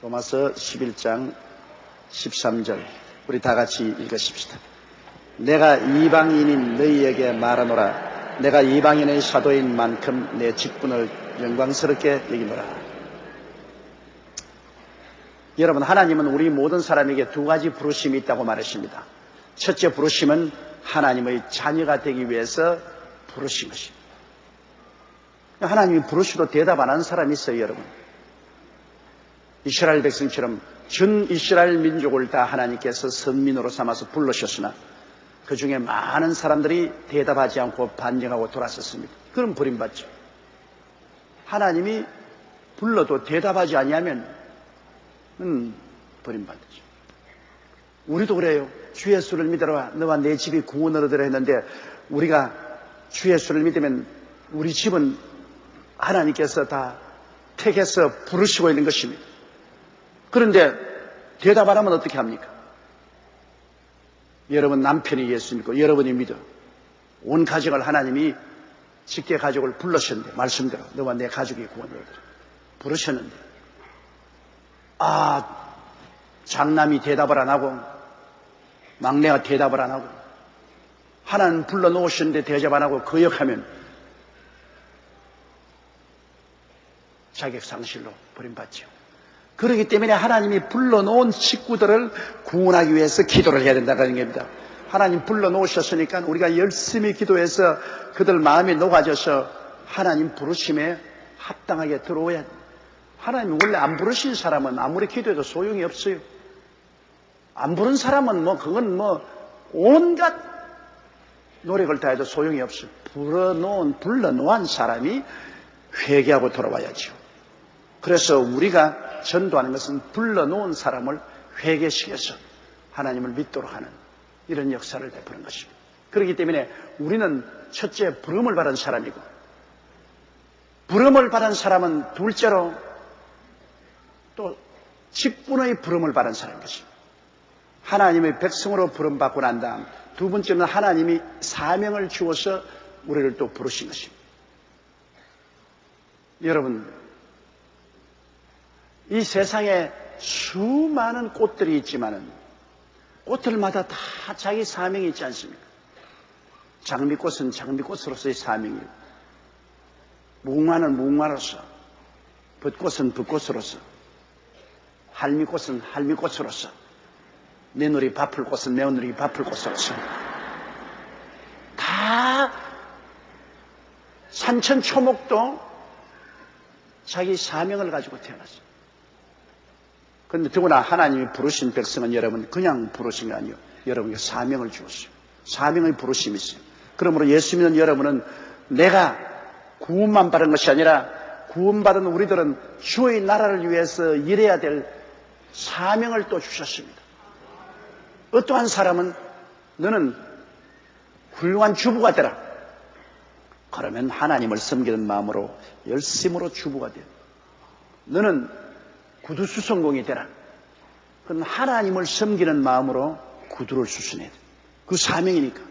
로마서 11장 13절 우리 다 같이 읽으십시다. 내가 이방인인 너희에게 말하노라. 내가 이방인의 사도인 만큼 내 직분을 영광스럽게 여기노라. 여러분, 하나님은 우리 모든 사람에게 두 가지 부르심이 있다고 말하십니다. 첫째 부르심은 하나님의 자녀가 되기 위해서 부르신 것입니다. 하나님이 부르셔도 대답 안 하는 사람이 있어요, 여러분. 이스라엘 백성처럼 전 이스라엘 민족을 다 하나님께서 선민으로 삼아서 불러셨으나 그 중에 많은 사람들이 대답하지 않고 반정하고 돌아섰습니다. 그럼 버림받죠. 하나님이 불러도 대답하지 아니하면 버림받죠. 우리도 그래요. 주 예수를 믿어라. 너와 내 집이 구원을 얻으라 했는데 우리가 주 예수를 믿으면 우리 집은 하나님께서 다 택해서 부르시고 있는 것입니다. 그런데 대답 안 하면 어떻게 합니까? 여러분 남편이 예수 믿고 여러분이 믿어. 온 가족을 하나님이 직계 가족을 불러셨는데 말씀대로 너와 내 가족이 구원을 얻으라. 부르셨는데 장남이 대답을 안 하고 막내가 대답을 안 하고 하나님 불러놓으셨는데 대답 안 하고 거역하면 자격상실로 버림받죠. 그렇기 때문에 하나님이 불러놓은 식구들을 구원하기 위해서 기도를 해야 된다는 겁니다. 하나님 불러놓으셨으니까 우리가 열심히 기도해서 그들 마음이 녹아져서 하나님 부르심에 합당하게 들어오야 돼요. 하나님 원래 안 부르신 사람은 아무리 기도해도 소용이 없어요. 안 부른 사람은 그건 온갖 노력을 다해도 소용이 없어요. 불러놓은 사람이 회개하고 돌아와야죠. 그래서 우리가 전도하는 것은 불러놓은 사람을 회개시켜서 하나님을 믿도록 하는 이런 역사를 베푸는 것입니다. 그렇기 때문에 우리는 첫째 부름을 받은 사람이고 부름을 받은 사람은 둘째로 또 직분의 부름을 받은 사람인 것입니다. 하나님의 백성으로 부름받고 난 다음 두 번째는 하나님이 사명을 주어서 우리를 또 부르신 것입니다. 여러분, 이 세상에 수많은 꽃들이 있지만은 꽃들마다 다 자기 사명이 있지 않습니까? 장미꽃은 장미꽃으로서의 사명이고 무궁화는 무궁화로서, 벚꽃은 벚꽃으로서, 할미꽃은 할미꽃으로서, 며느리 바풀꽃은 며느리 바풀꽃으로서 다 산천초목도 자기 사명을 가지고 태어났어요. 그런데 더구나 하나님이 부르신 백성은 여러분 그냥 부르신 게 아니에요. 여러분에게 사명을 주었어요. 사명의 부르심이 있어요. 그러므로 예수 믿는 여러분은 내가 구원만 받은 것이 아니라 구원받은 우리들은 주의 나라를 위해서 일해야 될 사명을 또 주셨습니다. 어떠한 사람은 너는 훌륭한 주부가 되라. 그러면 하나님을 섬기는 마음으로 열심으로 주부가 돼요. 너는 구두 수선공이 되라. 그건 하나님을 섬기는 마음으로 구두를 수선해야 돼. 그 사명이니까.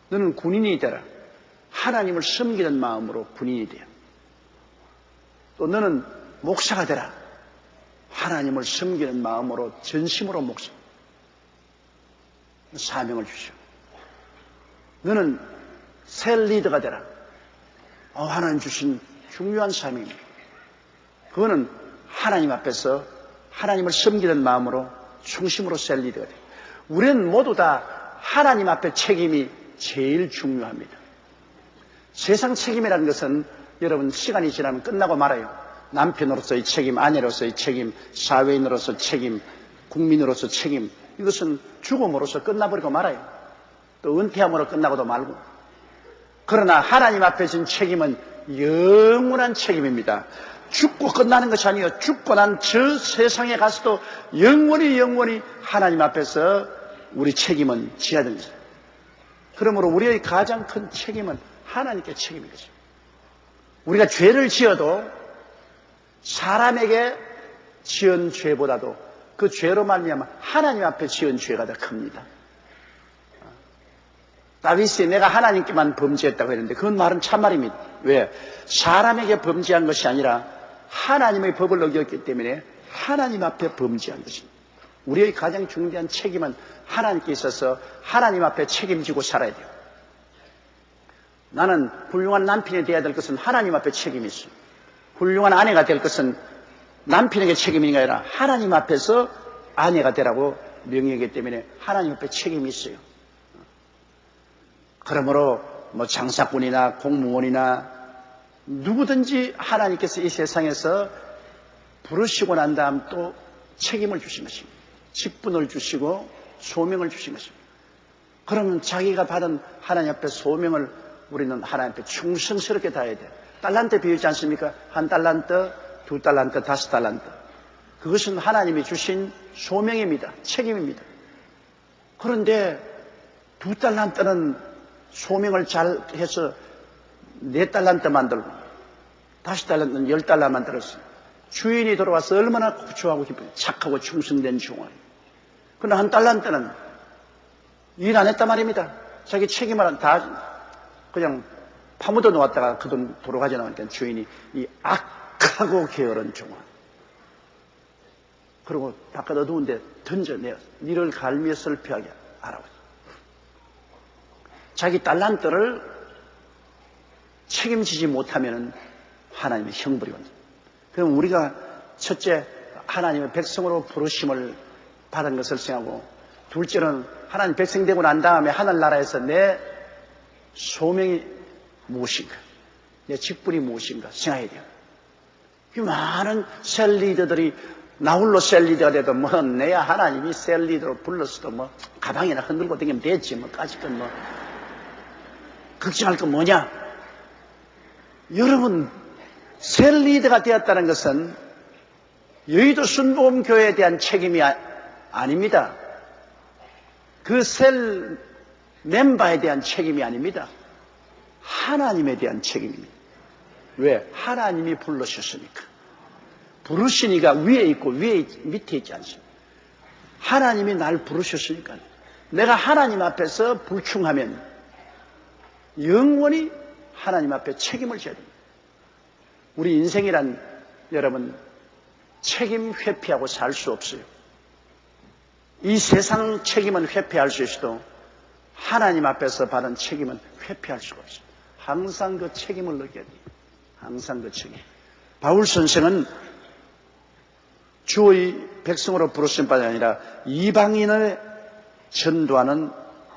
너는 군인이 되라. 하나님을 섬기는 마음으로 군인이 돼요. 또 너는 목사가 되라. 하나님을 섬기는 마음으로 전심으로 목사. 사명을 주시오. 너는 셀 리더가 되라. 하나님 주신 중요한 사명입니다. 그거는 하나님 앞에서 하나님을 섬기는 마음으로 중심으로 셀 리더가 돼요. 우리는 모두 다 하나님 앞에 책임이 제일 중요합니다. 세상 책임이라는 것은 여러분 시간이 지나면 끝나고 말아요. 남편으로서의 책임, 아내로서의 책임, 사회인으로서 책임, 국민으로서 책임, 이것은 죽음으로써 끝나버리고 말아요. 또 은퇴함으로 끝나고도 말고. 그러나 하나님 앞에 진 책임은 영원한 책임입니다. 죽고 끝나는 것이 아니에요. 죽고 난 저 세상에 가서도 영원히 하나님 앞에서 우리 책임은 지어야 됩니다. 그러므로 우리의 가장 큰 책임은 하나님께 책임인 거죠. 우리가 죄를 지어도 사람에게 지은 죄보다도 그 죄로 말미암아 하나님 앞에 지은 죄가 더 큽니다. 다윗이 내가 하나님께만 범죄했다고 했는데 그건 말은 참말입니다. 왜? 사람에게 범죄한 것이 아니라 하나님의 법을 어겼기 때문에 하나님 앞에 범죄한 것입니다. 우리의 가장 중대한 책임은 하나님께 있어서 하나님 앞에 책임지고 살아야 돼요. 나는 훌륭한 남편이 되어야 될 것은 하나님 앞에 책임이 있어요. 훌륭한 아내가 될 것은 남편에게 책임이 아니라 하나님 앞에서 아내가 되라고 명령이기 때문에 하나님 앞에 책임이 있어요. 그러므로 뭐 장사꾼이나 공무원이나 누구든지 하나님께서 이 세상에서 부르시고 난 다음 또 책임을 주신 것입니다. 직분을 주시고 소명을 주신 것입니다. 그러면 자기가 받은 하나님 앞에 소명을 우리는 하나님 앞에 충성스럽게 다해야 돼요. 달란트 배우지 않습니까? 1달란트, 2달란트, 5달란트. 그것은 하나님이 주신 소명입니다. 책임입니다. 그런데 2달란트는 소명을 잘 해서 4달란트 만들고 5달란트는 10달러 만들었어요. 주인이 돌아와서 얼마나 좋아하고 기뻐요. 착하고 충성된 종을. 그러나 1달란트는 일 안 했단 말입니다. 자기 책임을 다 그냥 파묻어 놓았다가 그 돈 돌아가지 나오니까 주인이 이 악하고 게으른 종아. 그리고 바깥 어두운데 던져내어 니를 갈미에 슬피하게 하라고. 자기 달란트를 책임지지 못하면 하나님의 형벌이 옵니다. 그럼 우리가 첫째 하나님의 백성으로 부르심을 받은 것을 생각하고, 둘째는 하나님 백성 되고 난 다음에 하늘나라에서 내 소명이 무엇인가, 내 직분이 무엇인가 생각해야 돼요. 그 많은 셀 리더들이 나홀로 셀 리더가 돼도 뭐 내야 하나님이 셀 리더로 불렀어도 뭐 가방이나 흔들고 다니면 됐지 뭐 까짓건 뭐 걱정할 건 뭐냐. 여러분, 셀 리더가 되었다는 것은 여의도 순복음교회에 대한 책임이 아닙니다. 그 셀 멤버에 대한 책임이 아닙니다. 하나님에 대한 책임입니다. 왜? 하나님이 불러주셨으니까. 부르시니까 위에 있고 밑에 있지 않습니다. 하나님이 날 부르셨으니까 내가 하나님 앞에서 불충하면 영원히 하나님 앞에 책임을 져야 됩니다. 우리 인생이란 여러분 책임 회피하고 살 수 없어요. 이 세상 책임은 회피할 수 있어도 하나님 앞에서 받은 책임은 회피할 수가 없어요. 항상 그 책임을 느껴야 돼요. 항상 그 책임. 바울 선생은 주의 백성으로 부르신 바가 아니라 이방인을 전도하는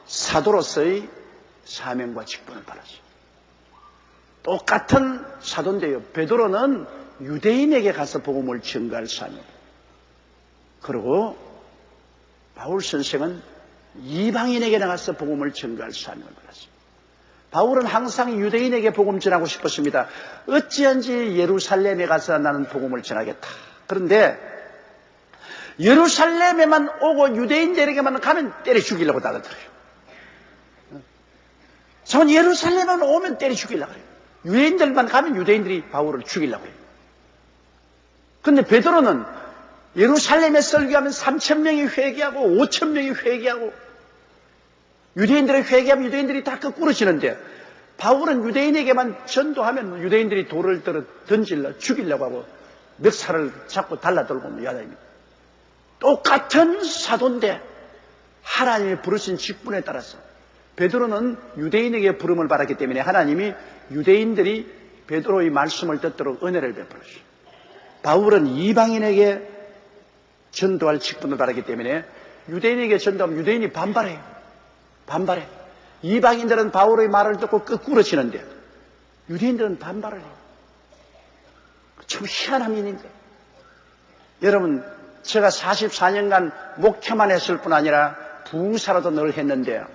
사도로서의 사명과 직분을 받았어요. 똑같은 사도인데요. 베드로는 유대인에게 가서 복음을 전가할 사명. 그리고 바울 선생은 이방인에게 나가서 복음을 전가할 사명을 받았습니다. 바울은 항상 유대인에게 복음 전하고 싶었습니다. 어찌한지 예루살렘에 가서 나는 복음을 전하겠다. 그런데 예루살렘에만 오고 유대인들에게만 가면 때려 죽이려고 나가더래요. 전 예루살렘에만 오면 때려 죽이려고 해요. 유대인들만 가면 유대인들이 바울을 죽이려고 해요. 그런데 베드로는 예루살렘에 설교하면 3,000명이 회개하고 5,000명이 회개하고 유대인들의 회개하면 유대인들이 다 거꾸러지는데 바울은 유대인에게만 전도하면 유대인들이 돌을 던질러 죽이려고 하고 멱살을 잡고 달라들고 야단입니다. 똑같은 사도인데 하나님이 부르신 직분에 따라서 베드로는 유대인에게 부름을 받았기 때문에 하나님이 유대인들이 베드로의 말씀을 듣도록 은혜를 베풀었어요. 바울은 이방인에게 전도할 직분을 받았기 때문에 유대인에게 전도하면 유대인이 반발해. 이방인들은 바울의 말을 듣고 거꾸러지는데 유대인들은 반발을 해요. 참 희한한 일인데. 여러분, 제가 44년간 목회만 했을 뿐 아니라 부흥사로도 늘 했는데요.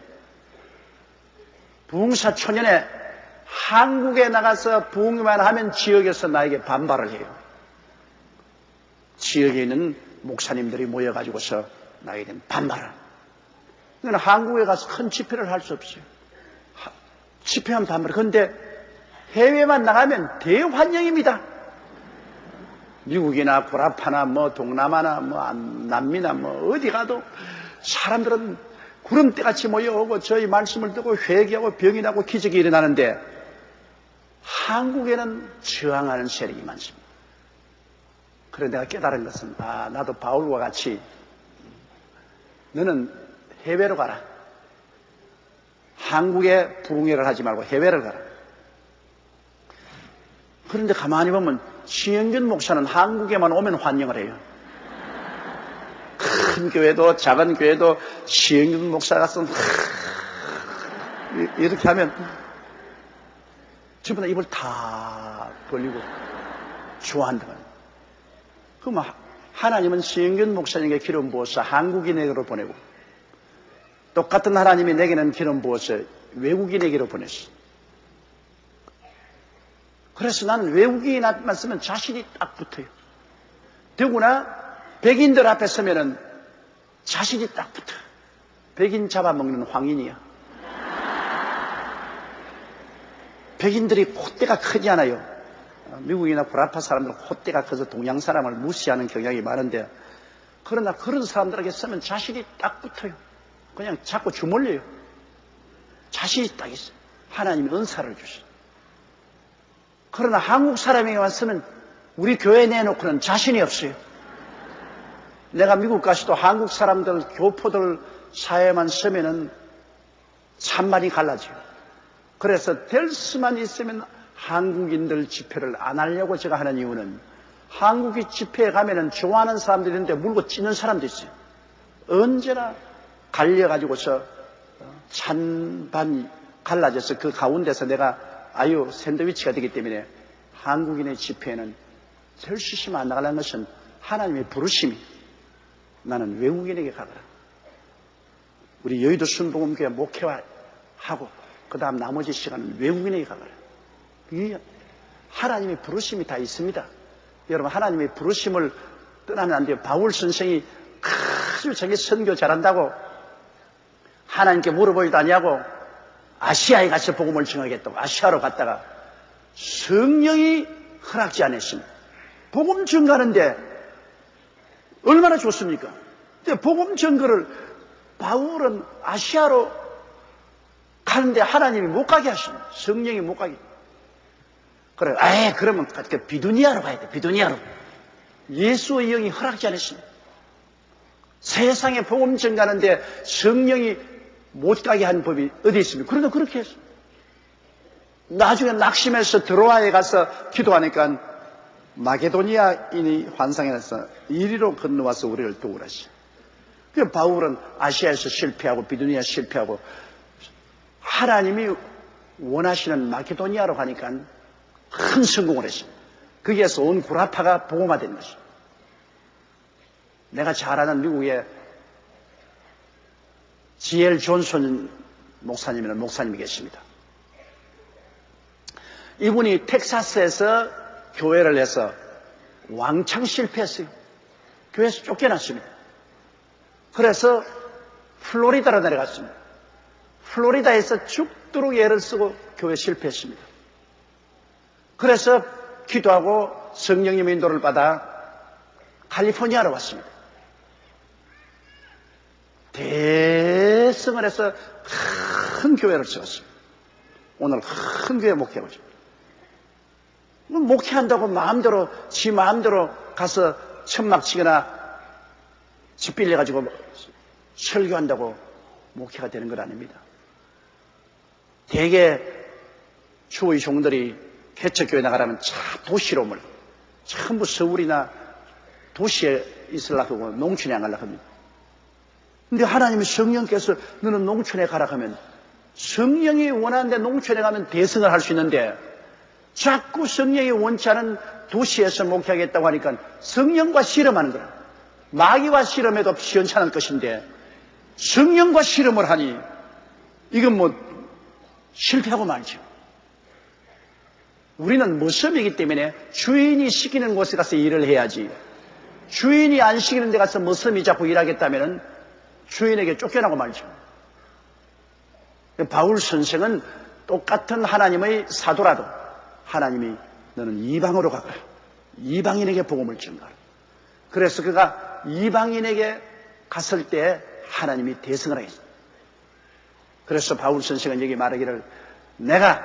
부흥사 초년에 한국에 나가서 부흥만 하면 지역에서 나에게 반발을 해요. 지역에 있는 목사님들이 모여가지고서 나에게 반발을. 그러니까 한국에 가서 큰 집회를 할 수 없어요. 집회하면 반발. 그런데 해외만 나가면 대환영입니다. 미국이나 구라파나 뭐 동남아나 뭐 남미나 뭐 어디 가도 사람들은 구름대같이 모여오고 저희 말씀을 듣고 회개하고 병이 나고 기적이 일어나는데 한국에는 저항하는 세력이 많습니다. 그래 내가 깨달은 것은 나도 바울과 같이 너는 해외로 가라. 한국에 부흥회를 하지 말고 해외를 가라. 그런데 가만히 보면 신영균 목사는 한국에만 오면 환영을 해요. 큰 교회도 작은 교회도 신영균 목사가 쓴 이렇게 하면 전부 다 입을 다 벌리고 좋아한다. 그럼 하나님은 신영균 목사님에게 기름 부어서 한국인에게로 보내고 똑같은 하나님이 내게는 기름 부어서 외국인에게로 보냈어. 그래서 나는 외국인만 쓰면 자신이 딱 붙어요. 더구나 백인들 앞에 서면은 자신이 딱 붙어. 백인 잡아먹는 황인이야. 백인들이 콧대가 크지 않아요. 미국이나 구라파 사람들은 콧대가 커서 동양 사람을 무시하는 경향이 많은데 그러나 그런 사람들에게 서면 자신이 딱 붙어요. 그냥 자꾸 주물려요. 자신이 딱 있어요. 하나님이 은사를 주셔. 그러나 한국 사람에게만 서면 우리 교회 내놓고는 자신이 없어요. 내가 미국 가서도 한국 사람들, 교포들 사회만 서면은 찬반이 갈라져요. 그래서 될 수만 있으면 한국인들 집회를 안 하려고 제가 하는 이유는 한국이 집회에 가면은 좋아하는 사람들이 있는데 물고 찌는 사람도 있어요. 언제나 갈려가지고서 찬반이 갈라져서 그 가운데서 내가 샌드위치가 되기 때문에 한국인의 집회에는 될 수 있으면 안 나가려는 것은 하나님의 부르심이 나는 외국인에게 가거라. 우리 여의도 순복음교회 목회하고 그 다음 나머지 시간은 외국인에게 가거라. 하나님의 부르심이 다 있습니다. 여러분 하나님의 부르심을 떠나면 안 돼요. 바울 선생이 아주 자기 선교 잘한다고 하나님께 물어보지도 아니하고 아시아에 가서 복음을 증하겠다고 아시아로 갔다가 성령이 허락지 않았습니다. 복음 증가하는데 얼마나 좋습니까? 근데 복음 증거를 바울은 아시아로 가는데 하나님이 못 가게 하십니다. 성령이 못 가게. 그래, 그러면 비두니아로 가야 돼. 비두니아로. 예수의 영이 허락지 않았습니다. 세상에 복음 증가하는데 성령이 못 가게 하는 법이 어디 있습니까? 그런데 그렇게 했어요. 나중에 낙심해서 드로아에 가서 기도하니까 마게도니아인이 환상에 나서 이리로 건너와서 우리를 도우라시. 그 바울은 아시아에서 실패하고 비두니아 실패하고 하나님이 원하시는 마게도니아로 가니까 큰 성공을 했습니다. 거기에서 온 구라파가 복음화된 것입니다. 내가 잘 아는 미국의 G.L. 존슨 목사님이라는 목사님이 계십니다. 이분이 텍사스에서 교회를 해서 왕창 실패했어요. 교회에서 쫓겨났습니다. 그래서 플로리다로 내려갔습니다. 플로리다에서 죽도록 애를 쓰고 교회 실패했습니다. 그래서 기도하고 성령님의 인도를 받아 캘리포니아로 왔습니다. 대성을 해서 큰 교회를 세웠습니다. 오늘 큰 교회 목회하고 있습니다. 목회한다고 지 마음대로 가서 천막 치거나 집 빌려가지고 설교한다고 목회가 되는 건 아닙니다. 대개 주의 종들이 개척교회 나가라면 도시로 오면 전부 서울이나 도시에 있으려고 하고 농촌에 안 가려고 합니다. 근데 하나님의 성령께서 너는 농촌에 가라 하면 성령이 원하는데 농촌에 가면 대성을 할 수 있는데 자꾸 성령이 원치 않은 도시에서 목회하겠다고 하니까 성령과 실험하는 거라. 마귀와 실험해도 시원찮을 것인데 성령과 실험을 하니 이건 실패하고 말죠. 우리는 모섬이기 때문에 주인이 시키는 곳에 가서 일을 해야지. 주인이 안 시키는 데 가서 모섬이 자꾸 일하겠다면 주인에게 쫓겨나고 말죠. 바울 선생은 똑같은 하나님의 사도라도 하나님이 너는 이방으로 가거라. 이방인에게 복음을 전가하라. 그래서 그가 이방인에게 갔을 때 하나님이 대성을 하겠습니다. 그래서 바울 선생은 여기 말하기를 내가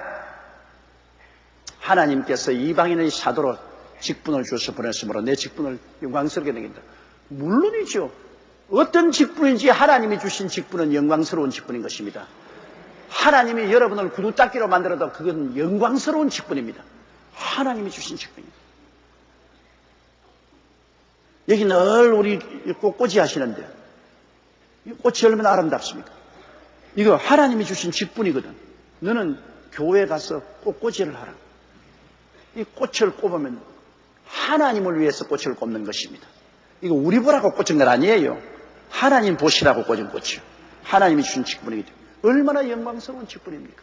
하나님께서 이방인의 사도로 직분을 주어서 보냈으므로 내 직분을 영광스럽게 여긴다. 물론이죠. 어떤 직분인지 하나님이 주신 직분은 영광스러운 직분인 것입니다. 하나님이 여러분을 구두 닦기로 만들어도 그건 영광스러운 직분입니다. 하나님이 주신 직분입니다. 여기 늘 우리 꽃꽂이 하시는데 이 꽃이 얼마나 아름답습니까? 이거 하나님이 주신 직분이거든. 너는 교회 가서 꽃꽂이를 하라. 이 꽃을 꼽으면 하나님을 위해서 꽃을 꼽는 것입니다. 이거 우리 보라고 꽂은 건 아니에요. 하나님 보시라고 꽂은 꽃이요. 하나님이 주신 직분이기 때문에 얼마나 영광스러운 직분입니까?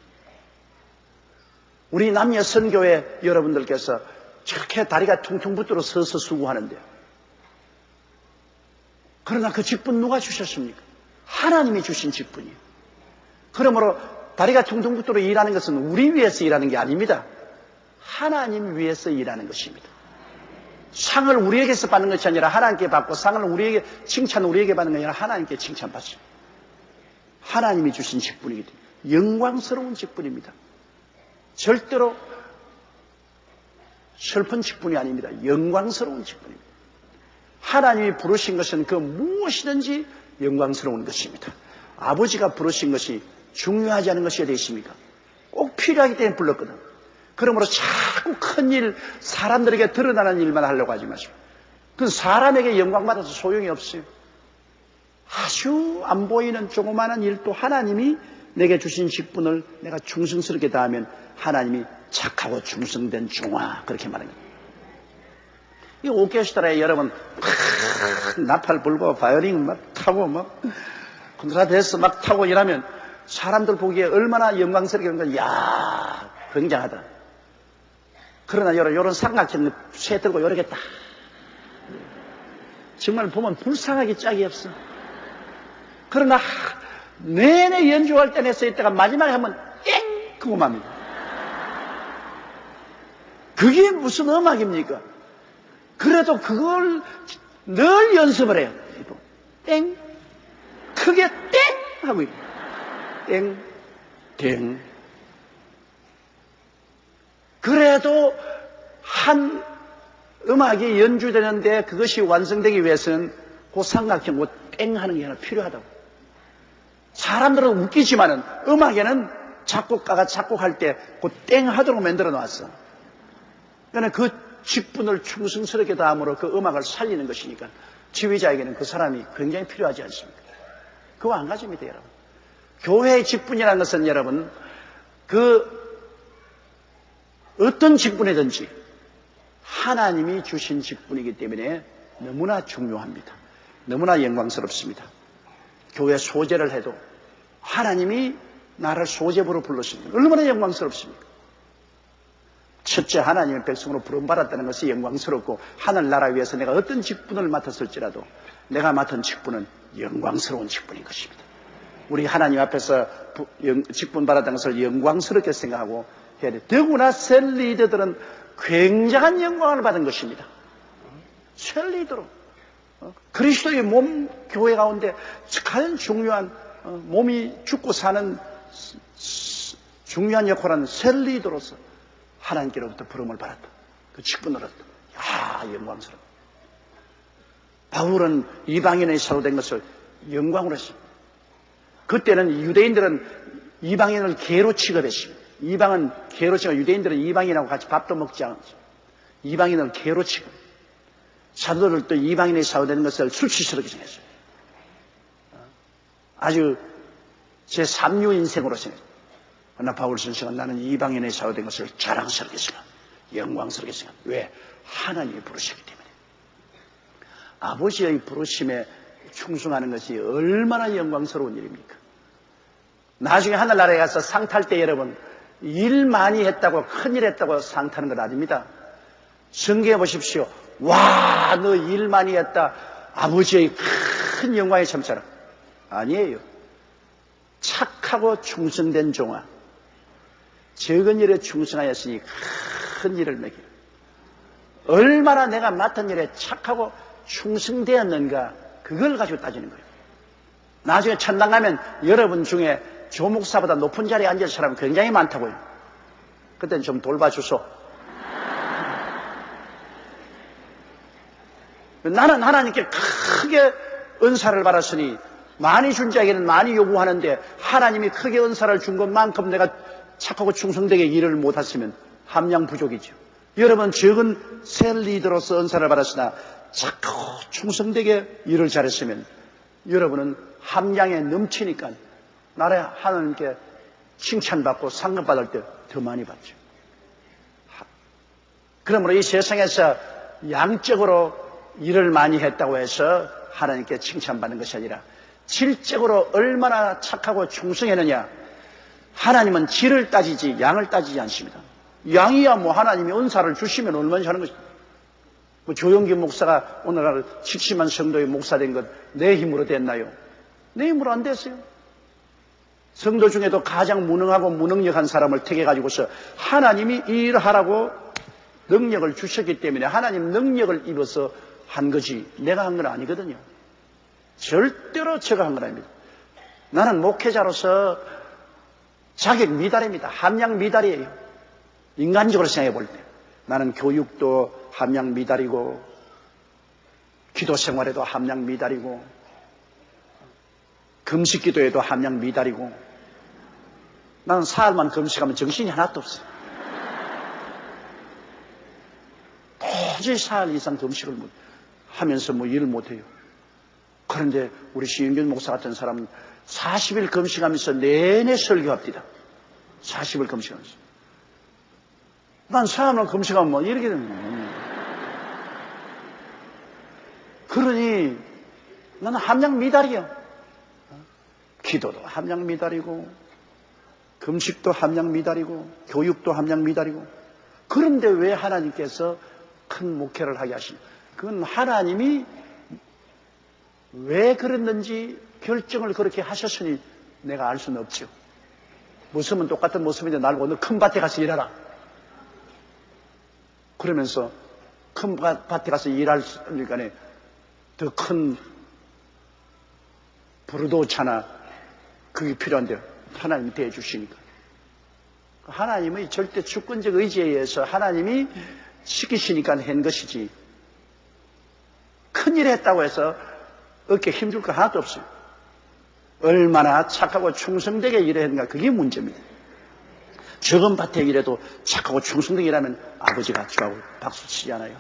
우리 남녀 선교회 여러분들께서 저렇게 다리가 퉁퉁 붙들어 서서 수고하는데요. 그러나 그 직분 누가 주셨습니까? 하나님이 주신 직분이에요. 그러므로 다리가 퉁퉁 붙들어 일하는 것은 우리 위해서 일하는 게 아닙니다. 하나님 위해서 일하는 것입니다. 상을 우리에게서 받는 것이 아니라 하나님께 받고 상을 우리에게 칭찬을 우리에게 받는 게 아니라 하나님께 칭찬받습니다. 하나님이 주신 직분이기 때문에 영광스러운 직분입니다. 절대로 슬픈 직분이 아닙니다. 영광스러운 직분입니다. 하나님이 부르신 것은 그 무엇이든지 영광스러운 것입니다. 아버지가 부르신 것이 중요하지 않은 것이 어디 있습니까? 꼭 필요하기 때문에 불렀거든. 그러므로 자꾸 큰일, 사람들에게 드러나는 일만 하려고 하지 마시고. 그건 사람에게 영광받아서 소용이 없어요. 아주 안 보이는 조그마한 일도 하나님이 내게 주신 직분을 내가 충성스럽게 다하면 하나님이 착하고 충성된 종아, 그렇게 말합니다. 이 오케스트라에 여러분 나팔 불고 바이올린 막 타고 막 콘트라베이스 막 타고 이러면 사람들 보기에 얼마나 영광스럽게 하는 거야. 이야, 굉장하다. 그러나 여러분 이런 삼각형 쇠 들고 이렇게 딱 정말 보면 불쌍하기 짝이 없어. 그러나 내내 연주할 때 내서 있다가 마지막에 하면 땡! 그거 맙니다. 그게 무슨 음악입니까? 그래도 그걸 늘 연습을 해요. 땡! 크게 땡! 하고 있고 땡! 땡! 그래도 한 음악이 연주되는데 그것이 완성되기 위해서는 그 삼각형, 그 땡 하는 게 하나 필요하다고. 사람들은 웃기지만은 음악에는 작곡가가 작곡할 때 그 땡 하도록 만들어 놨어. 그러니까 그 직분을 충성스럽게 다함으로 그 음악을 살리는 것이니까 지휘자에게는 그 사람이 굉장히 필요하지 않습니까? 그거 안 가집니다, 여러분. 교회의 직분이라는 것은 여러분, 그 어떤 직분이든지 하나님이 주신 직분이기 때문에 너무나 중요합니다. 너무나 영광스럽습니다. 교회 소재를 해도 하나님이 나를 소재부로 불렀습니다. 얼마나 영광스럽습니까? 첫째, 하나님의 백성으로 부름받았다는 것이 영광스럽고 하늘나라 위해서 내가 어떤 직분을 맡았을지라도 내가 맡은 직분은 영광스러운 직분인 것입니다. 우리 하나님 앞에서 직분 받았다는 것을 영광스럽게 생각하고 해야 돼. 더구나 셀 리더들은 굉장한 영광을 받은 것입니다. 셀 리더로 그리스도의 몸 교회 가운데 가장 중요한 몸이 죽고 사는 중요한 역할을 하는 셀 리더로서 하나님께로부터 부름을 받았다. 그 직분을 얻었다. 야, 영광스러워. 바울은 이방인의 사도 된 것을 영광으로 했습니다. 그때는 유대인들은 이방인을 개로 취급했습니다. 이방은 개로 취급, 유대인들은 이방인하고 같이 밥도 먹지 않았습니다. 이방인을 개로 취급. 사도들도 이방인의 사도 되는 것을 수치스럽게 생각했어요. 아주 제 3류 인생으로 생각했어요. 그러나 바울 선생은 나는 이방인의 사도 된 것을 자랑스럽게 생각, 영광스럽게 생각. 왜? 하나님이 부르시기 때문에. 아버지의 부르심에 충성하는 것이 얼마나 영광스러운 일입니까? 나중에 하늘나라에 가서 상 탈 때 여러분 일 많이 했다고 큰일 했다고 상 타는 건 아닙니다. 성경해 보십시오. 와, 너 일 많이 했다. 아버지의 큰 영광에 참처럼. 아니에요. 착하고 충성된 종아. 적은 일에 충성하였으니 큰 일을 매겨. 얼마나 내가 맡은 일에 착하고 충성되었는가, 그걸 가지고 따지는 거예요. 나중에 천당 가면 여러분 중에 조목사보다 높은 자리에 앉을 사람은 굉장히 많다고요. 그때는 좀 돌봐주소. 나는 하나님께 크게 은사를 받았으니 많이 준 자에게는 많이 요구하는데 하나님이 크게 은사를 준 것만큼 내가 착하고 충성되게 일을 못했으면 함량 부족이죠. 여러분 적은 셀 리더로서 은사를 받았으나 착하고 충성되게 일을 잘했으면 여러분은 함량에 넘치니까 나라에 하나님께 칭찬받고 상급받을 때 더 많이 받죠. 그러므로 이 세상에서 양적으로 일을 많이 했다고 해서 하나님께 칭찬받는 것이 아니라 질적으로 얼마나 착하고 충성했느냐. 하나님은 질을 따지지 양을 따지지 않습니다. 양이야 뭐 하나님이 은사를 주시면 얼마나 하는 것입니다. 뭐 조용기 목사가 오늘날 70만 성도의 목사 된 것 내 힘으로 됐나요? 내 힘으로 안 됐어요. 성도 중에도 가장 무능하고 무능력한 사람을 택해가지고서 하나님이 이 일을 하라고 능력을 주셨기 때문에 하나님 능력을 입어서 한 거지 내가 한 건 아니거든요. 절대로 제가 한 건 아닙니다. 나는 목회자로서 자격 미달입니다. 함량 미달이에요. 인간적으로 생각해 볼 때 나는 교육도 함량 미달이고 기도 생활에도 함량 미달이고 금식 기도에도 함량 미달이고 나는 사흘만 금식하면 정신이 하나도 없어요. 도저히 사흘 이상 금식을 하면서 뭐 일을 못해요. 그런데 우리 시윤균 목사 같은 사람은 40일 금식하면서 내내 설교합니다. 40일 금식하면서. 난 사흘만 금식하면 뭐 이렇게 되는 거예요. 그러니 나는 함량 미달이요. 기도도 함량 미달이고 금식도 함량 미달이고 교육도 함량 미달이고 그런데 왜 하나님께서 큰 목회를 하게 하십니까? 그건 하나님이 왜 그랬는지 결정을 그렇게 하셨으니 내가 알 수는 없죠. 모습은 똑같은 모습인데 날 오늘 큰 밭에 가서 일하라. 그러면서 큰 밭에 가서 일할 시간에 더 큰 부르도차나 그게 필요한데 하나님이 대해주시니까. 하나님의 절대 주권적 의지에 의해서 하나님이 시키시니까 한 것이지 큰일 했다고 해서 어깨에 힘줄 거 하나도 없어요. 얼마나 착하고 충성되게 일했는가 그게 문제입니다. 적은 밭에 일해도 착하고 충성되게 일하면 아버지가 좋아하고 박수치지 않아요.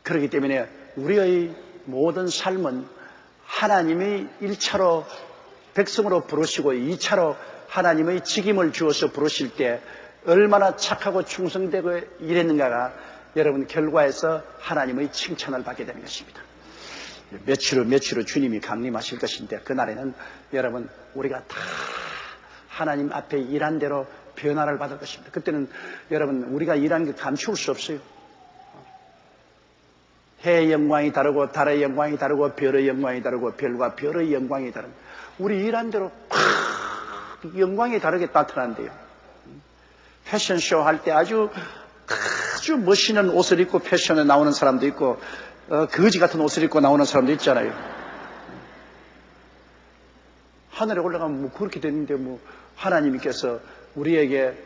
그렇기 때문에 우리의 모든 삶은 하나님이 1차로 백성으로 부르시고 2차로 하나님의 직임을 주어서 부르실 때 얼마나 착하고 충성되고 일했는가가 여러분 결과에서 하나님의 칭찬을 받게 되는 것입니다. 며칠 후 주님이 강림하실 것인데 그날에는 여러분 우리가 다 하나님 앞에 일한 대로 변화를 받을 것입니다. 그때는 여러분 우리가 일한 게 감추울 수 없어요. 해의 영광이 다르고 달의 영광이 다르고 별의 영광이 다르고 별과 별의 영광이 다르고 우리 일한 대로 영광이 다르게 나타난대요. 패션쇼 할 때 아주 멋있는 옷을 입고 패션에 나오는 사람도 있고 거지 같은 옷을 입고 나오는 사람도 있잖아요. 하늘에 올라가면 뭐 그렇게 되는데 뭐 하나님께서 우리에게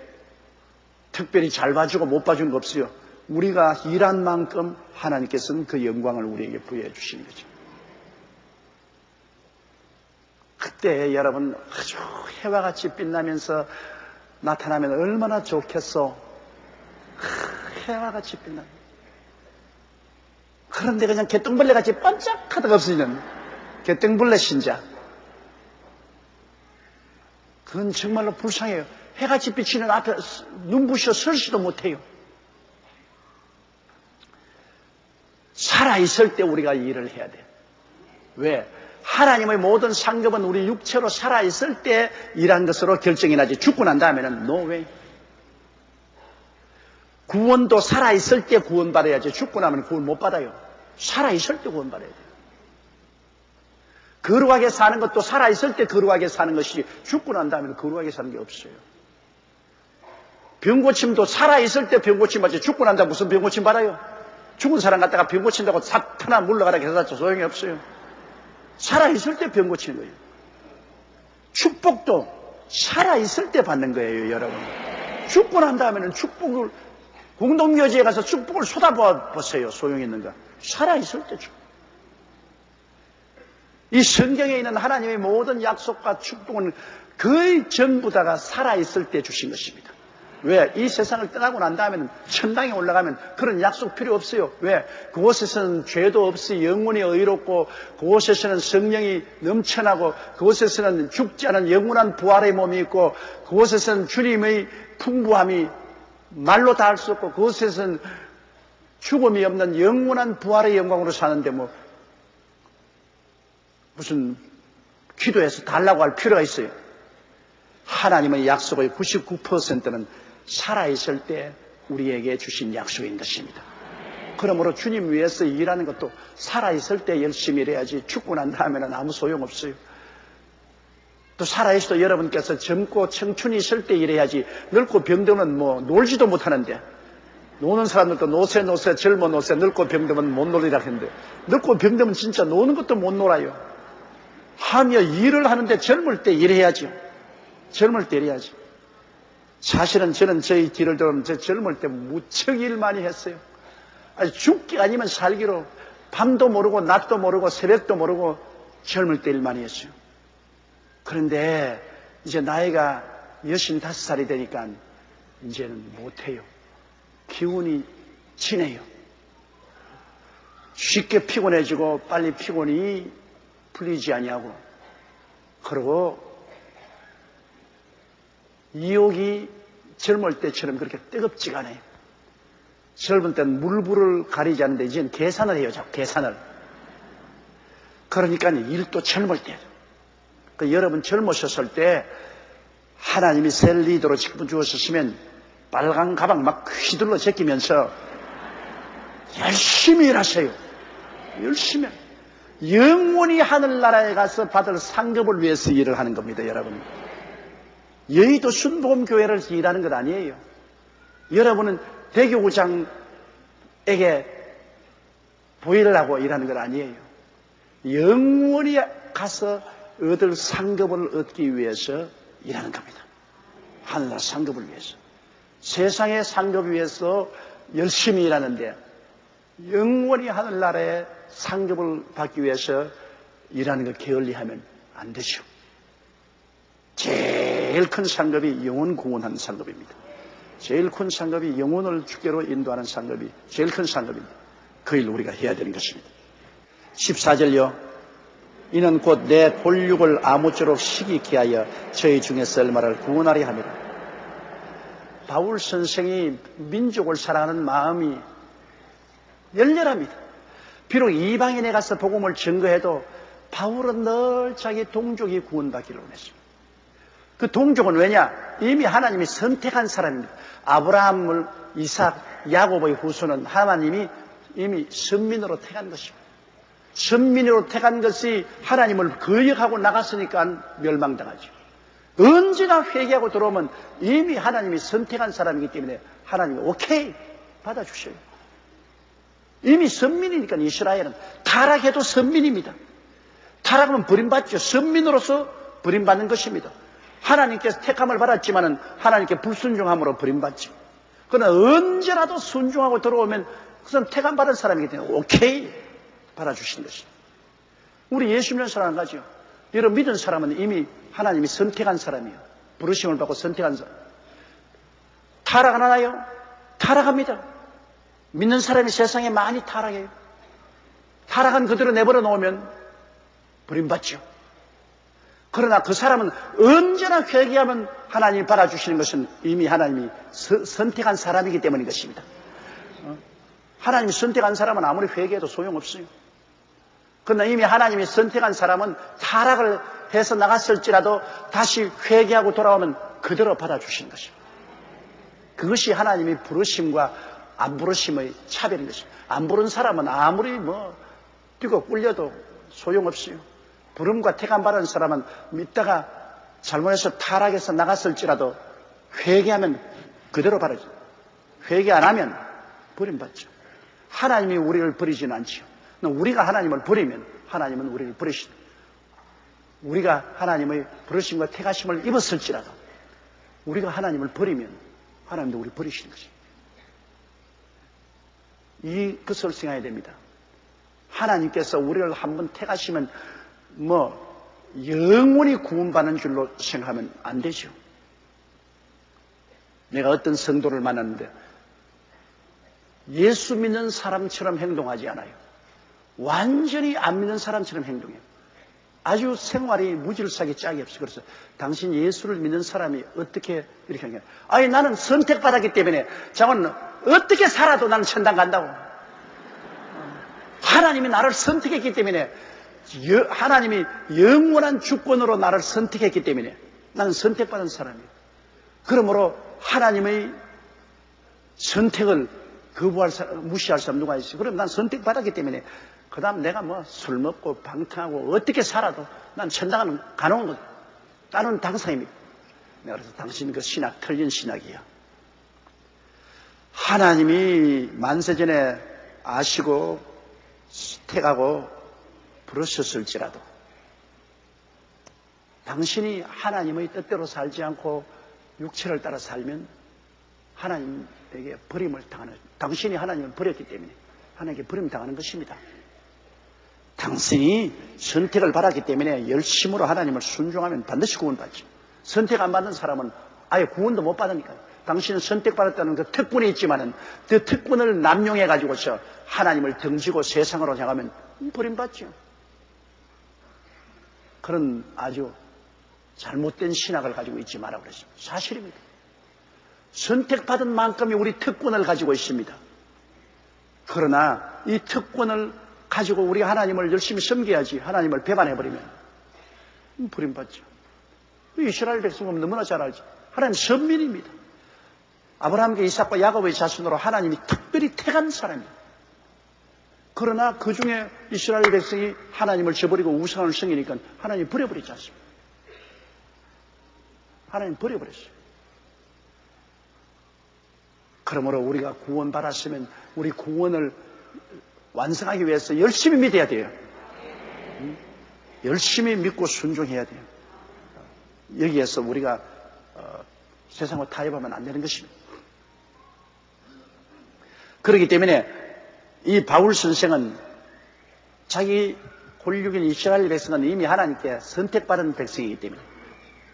특별히 잘 봐주고 못 봐준 거 없어요. 우리가 일한 만큼 하나님께서는 그 영광을 우리에게 부여해 주시는 거죠. 그때 여러분 아주 해와 같이 빛나면서 나타나면 얼마나 좋겠어. 해와 같이 빛나. 그런데 그냥 개똥벌레 같이 반짝하다가 없어지는 개똥벌레 신자. 그건 정말로 불쌍해요. 해같이 비치는 앞에 눈부셔 설지도 못해요. 살아있을 때 우리가 일을 해야 돼요. 왜? 하나님의 모든 상급은 우리 육체로 살아있을 때 일한 것으로 결정이 나지 죽고 난 다음에는 no way. 구원도 살아있을 때 구원받아야지 죽고 나면 구원 못 받아요. 살아있을 때 구원받아야 돼요. 거룩하게 사는 것도 살아있을 때 거룩하게 사는 것이 죽고 난 다음에는 거룩하게 사는 게 없어요. 병고침도 살아있을 때 병고침 받지 죽고 난 다음에 무슨 병고침 받아요? 죽은 사람 갖다가 병 고친다고 사탄아 물러가라 해서 소용이 없어요. 살아있을 때 병 고치는 거예요. 축복도 살아있을 때 받는 거예요, 여러분. 죽고 난 다음에는 축복을 공동묘지에 가서 축복을 쏟아부어 보세요. 소용있는가? 살아있을 때죠. 이 성경에 있는 하나님의 모든 약속과 축복은 거의 전부 다가 살아있을 때 주신 것입니다. 왜? 이 세상을 떠나고 난 다음에는 천당에 올라가면 그런 약속 필요 없어요. 왜? 그곳에서는 죄도 없이 영원히 의롭고, 그곳에서는 성령이 넘쳐나고, 그곳에서는 죽지 않은 영원한 부활의 몸이 있고, 그곳에서는 주님의 풍부함이 말로 다 할 수 없고, 그곳에서는 죽음이 없는 영원한 부활의 영광으로 사는데 무슨 기도해서 달라고 할 필요가 있어요. 하나님의 약속의 99%는 살아있을 때 우리에게 주신 약속인 것입니다. 그러므로 주님 위해서 일하는 것도 살아있을 때 열심히 일해야지 죽고 난 다음에는 아무 소용없어요. 또 살아있어도 여러분께서 젊고 청춘이 있을 때 일해야지, 늙고 병들면 놀지도 못하는데, 노는 사람들도 노세 젊어 노세, 늙고 병들면 못 놀리라 했는데, 늙고 병들면 진짜 노는 것도 못 놀아요. 하며 일을 하는데 젊을 때 일해야죠. 젊을 때 일해야지. 사실은 저는 저희 뒤를 돌아보면 저 젊을 때 무척 일 많이 했어요. 아니, 죽기 아니면 살기로 밤도 모르고 낮도 모르고 새벽도 모르고 젊을 때 일 많이 했어요. 그런데 이제 나이가 65살이 되니까 이제는 못해요. 기운이 지네요. 쉽게 피곤해지고 빨리 피곤이 풀리지 아니하고, 그리고 이욕이 젊을 때처럼 그렇게 뜨겁지가 않아요. 젊을 때는 물불을 가리지 않는데 이제는 계산을 해요. 자꾸 계산을. 그러니까 일도 젊을 때. 여러분 젊으셨을 때 하나님이 셀 리더로 직분 주었으면 빨간 가방 막 휘둘러 제끼면서 열심히 일하세요. 열심히. 영원히 하늘나라에 가서 받을 상급을 위해서 일을 하는 겁니다, 여러분. 여의도 순복음교회를 일하는 것 아니에요. 여러분은 대교구장에게 보이려고 일하는 것 아니에요. 영원히 가서 얻을 상급을 얻기 위해서 일하는 겁니다. 하늘나라 상급을 위해서. 세상의 상급을 위해서 열심히 일하는데 영원히 하늘나라의 상급을 받기 위해서 일하는 걸 게을리하면 안 되죠. 제일 큰 상급이 영혼 구원하는 상급입니다. 제일 큰 상급이 영혼을 주께로 인도하는 상급이 제일 큰 상급입니다. 그 일을 우리가 해야 되는 것입니다. 14절요. 이는 곧 내 본육을 아무쪼록 시기케 하여 저희 중에서 얼마를 구원하려 함이라. 바울 선생이 민족을 사랑하는 마음이 열렬합니다. 비록 이방인에 가서 복음을 증거해도 바울은 늘 자기 동족이 구원받기를 원했습니다. 그 동족은 왜냐? 이미 하나님이 선택한 사람입니다. 아브라함을, 이삭, 야곱의 후손은 하나님이 이미 선민으로 택한 것입니다. 선민으로 택한 것이 하나님을 거역하고 나갔으니까 멸망당하죠. 언제나 회개하고 들어오면 이미 하나님이 선택한 사람이기 때문에 하나님이 오케이 받아주셔요. 이미 선민이니까. 이스라엘은 타락해도 선민입니다. 타락하면 버림받죠. 선민으로서 버림받는 것입니다. 하나님께서 택함을 받았지만은 하나님께 불순종함으로 버림받죠. 그러나 언제라도 순종하고 들어오면 그것은 택함 받은 사람이기 때문에 오케이 받아주신 것입니다. 우리 예수 믿는 사람 가죠. 여러분 믿은 사람은 이미 하나님이 선택한 사람이에요. 부르심을 받고 선택한 사람. 타락 안 하나요? 타락합니다. 믿는 사람이 세상에 많이 타락해요. 타락한 그대로 내버려 놓으면 버림받죠. 그러나 그 사람은 언제나 회개하면 하나님이 받아주시는 것은 이미 하나님이 선택한 사람이기 때문인 것입니다. 하나님이 선택한 사람은 아무리 회개해도 소용없어요. 그러나 이미 하나님이 선택한 사람은 타락을 해서 나갔을지라도 다시 회개하고 돌아오면 그대로 받아주시는 것입니다. 그것이 하나님이 부르심과 안 부르심의 차별인 것입니다. 안 부른 사람은 아무리 뛰고 꿀려도 소용없어요. 부름과 택안 받은 사람은 믿다가 잘못해서 타락해서 나갔을지라도 회개하면 그대로 받아줘요. 회개 안 하면 버림받죠. 하나님이 우리를 버리지는 않죠. 우리가 하나님을 버리면 하나님은 우리를 버리시죠. 우리가 하나님의 부르심과 택하심을 입었을지라도 우리가 하나님을 버리면 하나님도 우리를 버리시는 것입니다. 이것을 생각해야 됩니다. 하나님께서 우리를 한번 택하시면 영원히 구원받는 줄로 생각하면 안 되죠. 내가 어떤 성도를 만났는데 예수 믿는 사람처럼 행동하지 않아요. 완전히 안 믿는 사람처럼 행동해요. 아주 생활이 무질서하게 짝이 없어요. 그래서 당신 예수를 믿는 사람이 어떻게 이렇게 하냐. 아니 나는 선택받았기 때문에 저건 어떻게 살아도 나는 천당 간다고. 하나님이 나를 선택했기 때문에 하나님이 영원한 주권으로 나를 선택했기 때문에 나는 선택받은 사람이에요. 그러므로 하나님의 선택을 무시할 사람 누가 있어요? 그럼 난 선택받았기 때문에 그 다음 내가 술 먹고 방탕하고 어떻게 살아도 난 천당은 가는 것 나는 당상입니다. 내가 그래서 당신 그 신학 틀린 신학이야. 하나님이 만세전에 아시고 택하고 부르셨을지라도 당신이 하나님의 뜻대로 살지 않고 육체를 따라 살면 하나님에게 버림을 당하는, 당신이 하나님을 버렸기 때문에 하나님께 버림 당하는 것입니다. 당신이 선택을 받았기 때문에 열심으로 하나님을 순종하면 반드시 구원받죠. 선택 안 받는 사람은 아예 구원도 못 받으니까요. 당신은 선택받았다는 그 특권이 있지만은 그 특권을 남용해 가지고서 하나님을 등지고 세상으로 향하면 버림받죠. 그런 아주 잘못된 신학을 가지고 있지 마라 그랬습니다. 사실입니다. 선택받은 만큼의 우리 특권을 가지고 있습니다. 그러나 이 특권을 가지고 우리 하나님을 열심히 섬겨야지 하나님을 배반해버리면 버림받죠. 이스라엘 백성은 너무나 잘 알죠. 하나님 선민입니다. 아브라함과 이삭과 야곱의 자손으로 하나님이 특별히 택한 사람이에요. 그러나 그 중에 이스라엘 백성이 하나님을 저버리고 우상을 섬기니까 하나님이 버려버리지 않습니다. 하나님 버려버렸어요. 그러므로 우리가 구원받았으면 우리 구원을 완성하기 위해서 열심히 믿어야 돼요. 열심히 믿고 순종해야 돼요. 여기에서 우리가 세상을 타협하면 안 되는 것입니다. 그렇기 때문에 이 바울 선생은 자기 홀육인 이스라엘 백성은 이미 하나님께 선택받은 백성이기 때문에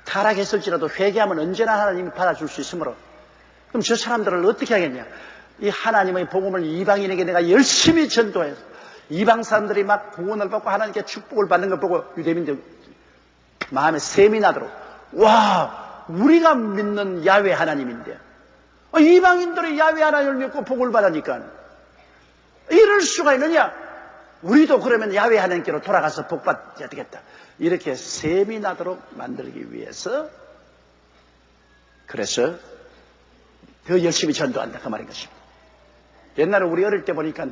타락했을지라도 회개하면 언제나 하나님이 받아줄 수 있으므로 그럼 저 사람들을 어떻게 하겠냐. 이 하나님의 복음을 이방인에게 내가 열심히 전도해서 이방 사람들이 막 구원을 받고 하나님께 축복을 받는 걸 보고 유대민들 마음에 셈이 나도록 와 우리가 믿는 야훼 하나님인데 이방인들이 야훼 하나님을 믿고 복을 받으니까 이럴 수가 있느냐. 우리도 그러면 야훼 하나님께로 돌아가서 복 받아야 되겠다. 이렇게 셈이 나도록 만들기 위해서 그래서 더 열심히 전도한다 그 말인 것입니다. 옛날에 우리 어릴 때 보니까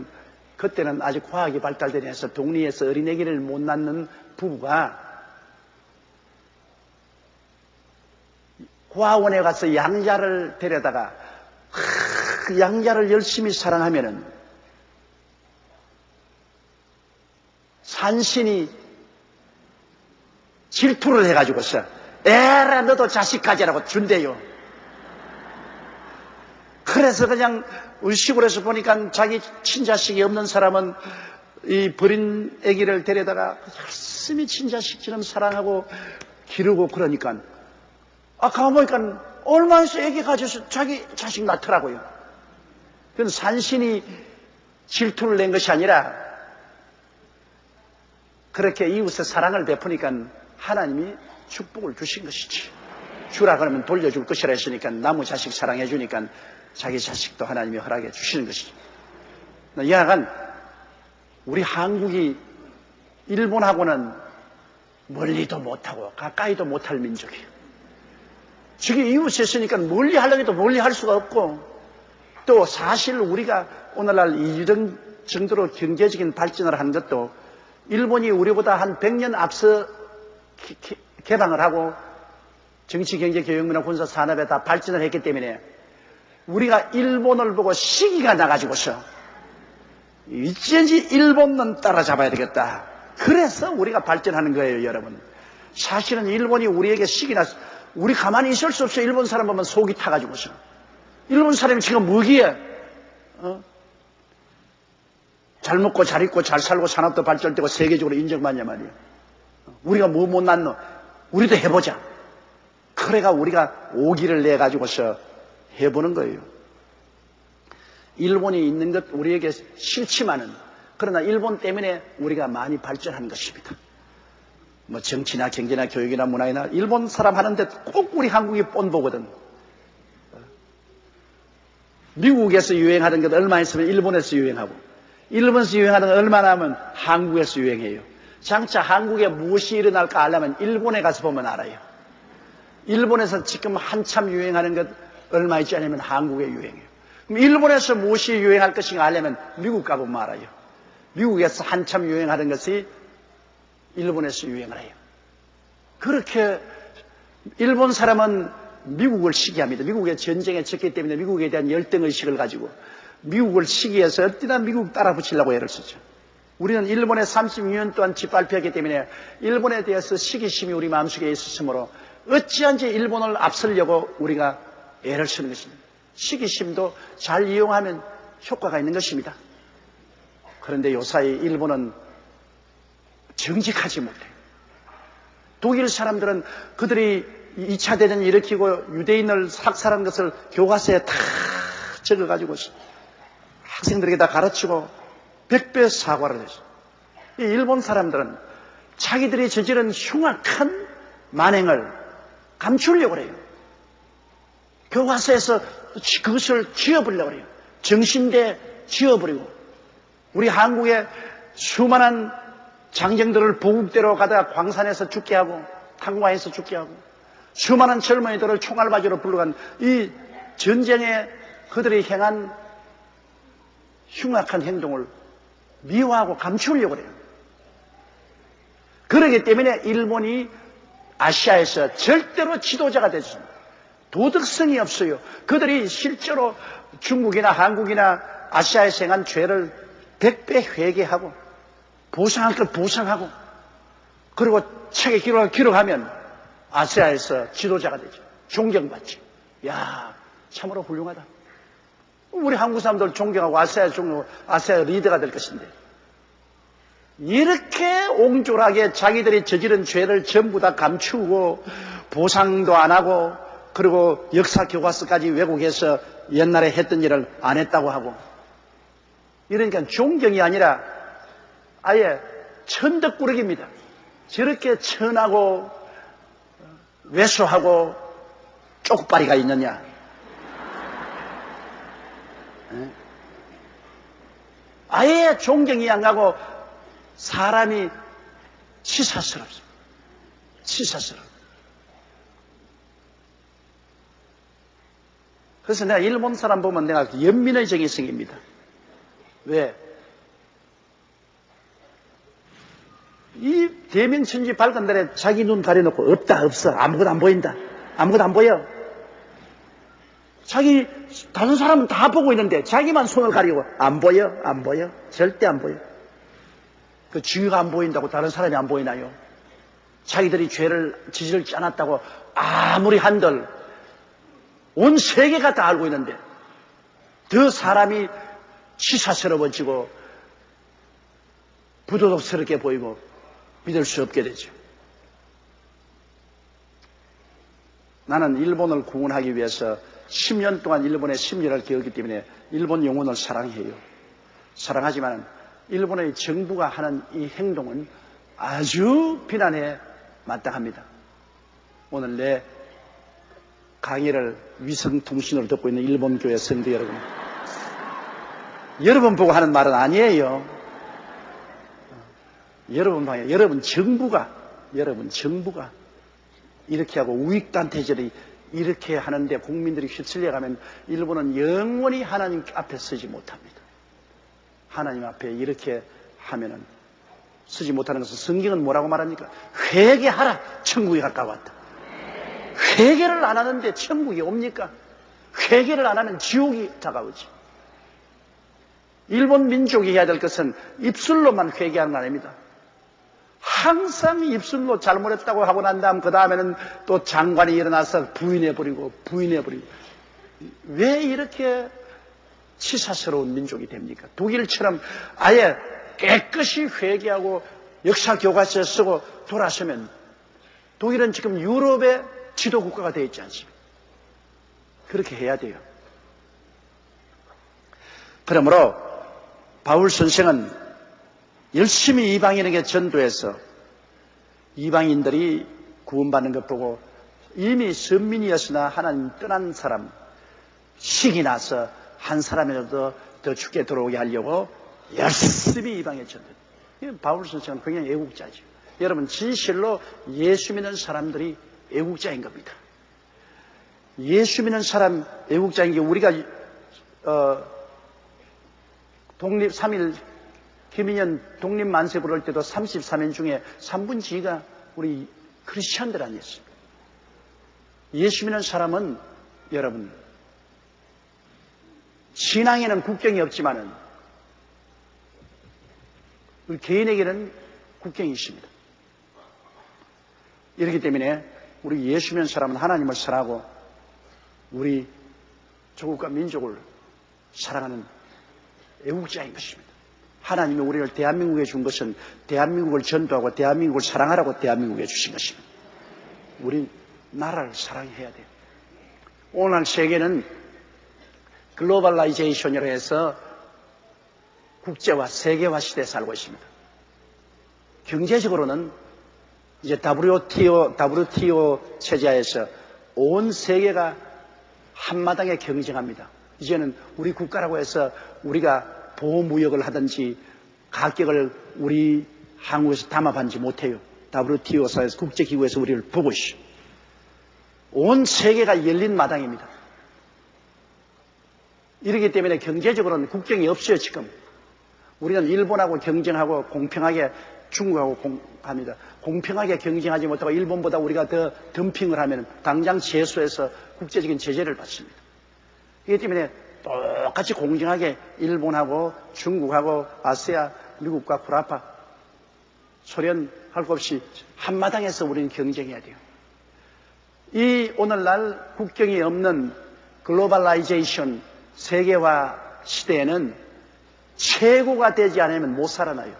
그때는 아직 과학이 발달되니 해서 동리에서 어린애기를 못 낳는 부부가 고아원에 가서 양자를 데려다가 양자를 열심히 사랑하면은 산신이 질투를 해가지고서 에라 너도 자식 가지라고 준대요. 그래서 그냥 시골에서 보니까 자기 친자식이 없는 사람은 이 버린 아기를 데려다가 열심히 친자식처럼 사랑하고 기르고 그러니까 가만 보니까 얼마 있어 아기 가져서 자기 자식 낳더라고요. 그건 산신이 질투를 낸 것이 아니라 그렇게 이웃의 사랑을 베푸니까 하나님이 축복을 주신 것이지. 주라 그러면 돌려줄 것이라 했으니까 나무 자식 사랑해 주니까 자기 자식도 하나님이 허락해 주시는 것이죠. 약간 우리 한국이 일본하고는 멀리도 못하고 가까이도 못할 민족이에요. 저기 이웃에 있으니까 멀리 하려고 해도 멀리 할 수가 없고 또 사실 우리가 오늘날 이런 정도로 경제적인 발전을 한 것도 일본이 우리보다 한 100년 앞서 개방을 하고 정치, 경제, 교육, 문화, 군사, 산업에 다 발전을 했기 때문에 우리가 일본을 보고 시기가 나가지고서 어쩐지 일본은 따라잡아야 되겠다. 그래서 우리가 발전하는 거예요, 여러분. 사실은 일본이 우리에게 시기 나서 우리 가만히 있을 수 없어요. 일본 사람 보면 속이 타가지고서. 일본 사람이 지금 뭐기에? 잘 먹고 잘 입고 잘 살고 산업도 발전되고 세계적으로 인정받냐 말이에요. 우리가 뭐 못났노? 우리도 해보자. 그래가 우리가 오기를 내가지고서 해보는 거예요. 일본이 있는 것 우리에게 싫지만은, 그러나 일본 때문에 우리가 많이 발전한 것입니다. 뭐 정치나 경제나 교육이나 문화이나 일본 사람 하는데 꼭 우리 한국이 뻔보거든. 미국에서 유행하던 것 얼마 있으면 일본에서 유행하고, 일본에서 유행하던 것 얼마나 하면 한국에서 유행해요. 장차 한국에 무엇이 일어날까 알려면 일본에 가서 보면 알아요. 일본에서 지금 한참 유행하는 것 얼마 있지 않으면 한국에 유행해요. 그럼 일본에서 무엇이 유행할 것인가 알려면 미국 가보면 알아요. 미국에서 한참 유행하는 것이 일본에서 유행을 해요. 그렇게 일본 사람은 미국을 시기합니다. 미국의 전쟁에 졌기 때문에 미국에 대한 열등의식을 가지고 미국을 시기해서 어디나 미국 따라 붙이려고 애를 쓰죠. 우리는 일본에 36년 동안 짓밟혔기 때문에 일본에 대해서 시기심이 우리 마음속에 있었으므로 어찌한지 일본을 앞서려고 우리가 애를 쓰는 것입니다. 시기심도 잘 이용하면 효과가 있는 것입니다. 그런데 요사이 일본은 정직하지 못해요. 독일 사람들은 그들이 2차 대전을 일으키고 유대인을 학살한 것을 교과서에 다 적어가지고 학생들에게 다 가르치고 100배 사과를 했어요. 이 일본 사람들은 자기들이 저지른 흉악한 만행을 감추려고 그래요. 교과서에서 그것을 지워버리려고 그래요. 정신대 지워버리고, 우리 한국의 수많은 장정들을 보국대로 가다가 광산에서 죽게 하고 탄광에서 죽게 하고 수많은 젊은이들을 총알바지로 불러간 이 전쟁에 그들이 행한 흉악한 행동을 미워하고 감추려고 그래요. 그렇기 때문에 일본이 아시아에서 절대로 지도자가 되지 도덕성이 없어요. 그들이 실제로 중국이나 한국이나 아시아에서 행한 죄를 100배 회개하고 보상할 걸 보상하고, 그리고 책에 기록하면 아시아에서 지도자가 되죠. 존경받죠. 야, 참으로 훌륭하다. 우리 한국 사람들 존경하고 아시아에 존경하고 아시아 리더가 될 것인데, 이렇게 옹졸하게 자기들이 저지른 죄를 전부 다 감추고 보상도 안 하고, 그리고 역사 교과서까지 왜곡해서 옛날에 했던 일을 안 했다고 하고, 이러니까 존경이 아니라 아예 천덕꾸러기입니다. 저렇게 천하고 왜소하고 쪽발이가 있느냐. 아예 존경이 안 가고 사람이 치사스럽습니다. 치사스러워. 그래서 내가 일본 사람 보면 내가 연민의 정이 생깁니다. 왜? 이 대명천지 밝은 날에 자기 눈 가려놓고 없다 없어 아무것도 안 보인다 아무것도 안 보여. 자기 다른 사람은 다 보고 있는데 자기만 손을 가리고 안 보여 안 보여 절대 안 보여. 그 주위가 안 보인다고 다른 사람이 안 보이나요? 자기들이 죄를 저지르지 않았다고 아무리 한들 온 세계가 다 알고 있는데 더 사람이 치사스러워지고 부도덕스럽게 보이고 믿을 수 없게 되죠. 나는 일본을 구원하기 위해서 10년 동안 일본의 심리를 겪었기 때문에 일본 영혼을 사랑해요. 사랑하지만 일본의 정부가 하는 이 행동은 아주 비난에 마땅합니다. 오늘 내 강의를 위성통신으로 듣고 있는 일본 교회 성도 여러분, 여러분 보고 하는 말은 아니에요. 여러분 정부가 이렇게 하고 우익단체들이 이렇게 하는데 국민들이 휩쓸려가면 일본은 영원히 하나님 앞에 서지 못합니다. 하나님 앞에 이렇게 하면은 서지 못하는 것은 성경은 뭐라고 말합니까? 회개하라, 천국이 가까웠다. 회개를 안 하는데 천국이 옵니까? 회개를 안 하면 지옥이 다가오지. 일본 민족이 해야 될 것은 입술로만 회개하는 거 아닙니다. 항상 입술로 잘못했다고 하고 난 다음 그 다음에는 또 장관이 일어나서 부인해버리고 왜 이렇게 치사스러운 민족이 됩니까? 독일처럼 아예 깨끗이 회개하고 역사 교과서에 쓰고 돌아서면 독일은 지금 유럽의 지도 국가가 되어 있지 않습니까? 그렇게 해야 돼요. 그러므로 바울 선생은 열심히 이방인에게 전도해서 이방인들이 구원받는 것 보고 이미 선민이었으나 하나님 떠난 사람, 식이 나서 한 사람이라도 더 죽게 들어오게 하려고 열심히 이방에 전도해요. 바울 선생은 굉장히 애국자죠. 여러분, 진실로 예수 믿는 사람들이 애국자인 겁니다. 예수 믿는 사람 애국자인 게 우리가 독립 3일 김인현 독립만세 부를 때도 33인 중에 3분의 2가 우리 크리스천들 아니었습니까? 예수 믿는 사람은 여러분 신앙에는 국경이 없지만은 우리 개인에게는 국경이 있습니다. 이렇기 때문에 우리 예수 믿는 사람은 하나님을 사랑하고 우리 조국과 민족을 사랑하는 애국자인 것입니다. 하나님이 우리를 대한민국에 준 것은 대한민국을 전도하고 대한민국을 사랑하라고 대한민국에 주신 것입니다. 우리 나라를 사랑해야 돼요. 오늘 세계는 글로벌라이제이션이라 해서 국제화, 세계화 시대에 살고 있습니다. 경제적으로는 이제 WTO 체제하에서 온 세계가 한마당에 경쟁합니다. 이제는 우리 국가라고 해서 우리가 보호무역을 하든지 가격을 우리 한국에서 담합하지 못해요. WTO사에서 국제기구에서 우리를 보고 있어요. 온 세계가 열린 마당입니다. 이렇기 때문에 경제적으로는 국경이 없어요. 지금 우리는 일본하고 경쟁하고 공평하게 중국하고 합니다. 공평하게 경쟁하지 못하고 일본보다 우리가 더 덤핑을 하면 당장 제소해서 국제적인 제재를 받습니다. 그렇기 때문에 똑같이 공정하게 일본하고 중국하고 아세아, 미국과 구라파, 소련 할 것 없이 한마당에서 우리는 경쟁해야 돼요. 이 오늘날 국경이 없는 글로벌라이제이션 세계화 시대에는 최고가 되지 않으면 못 살아나요.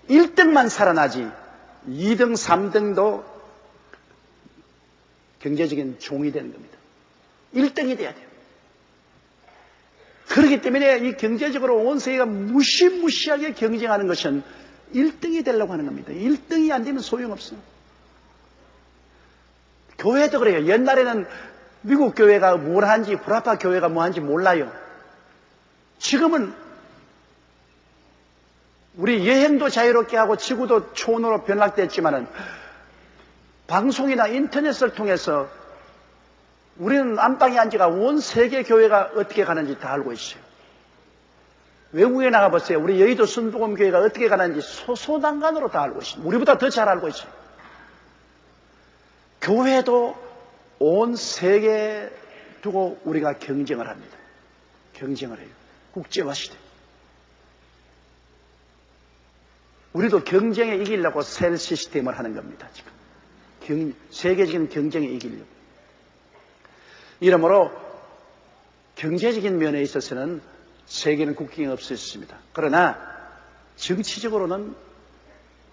1등만 살아나지 2등, 3등도 경제적인 종이 되는 겁니다. 1등이 돼야 돼요. 그렇기 때문에 이 경제적으로 온 세계가 무시무시하게 경쟁하는 것은 1등이 되려고 하는 겁니다. 1등이 안 되면 소용없어요. 교회도 그래요. 옛날에는 미국 교회가 뭘 하는지, 구라파 교회가 뭐 하는지 몰라요. 지금은 우리 여행도 자유롭게 하고 지구도 초원으로 변락됐지만은 방송이나 인터넷을 통해서 우리는 안방에 앉아가 온 세계 교회가 어떻게 가는지 다 알고 있어요. 외국에 나가보세요. 우리 여의도 순복음 교회가 어떻게 가는지 소소당간으로 다 알고 있습니다. 우리보다 더 잘 알고 있어요. 교회도 온 세계에 두고 우리가 경쟁을 합니다. 경쟁을 해요. 국제화 시대. 우리도 경쟁에 이기려고 셀 시스템을 하는 겁니다. 지금 세계적인 경쟁에 이기려고. 이러므로 경제적인 면에 있어서는 세계는 국경이 없었습니다. 그러나 정치적으로는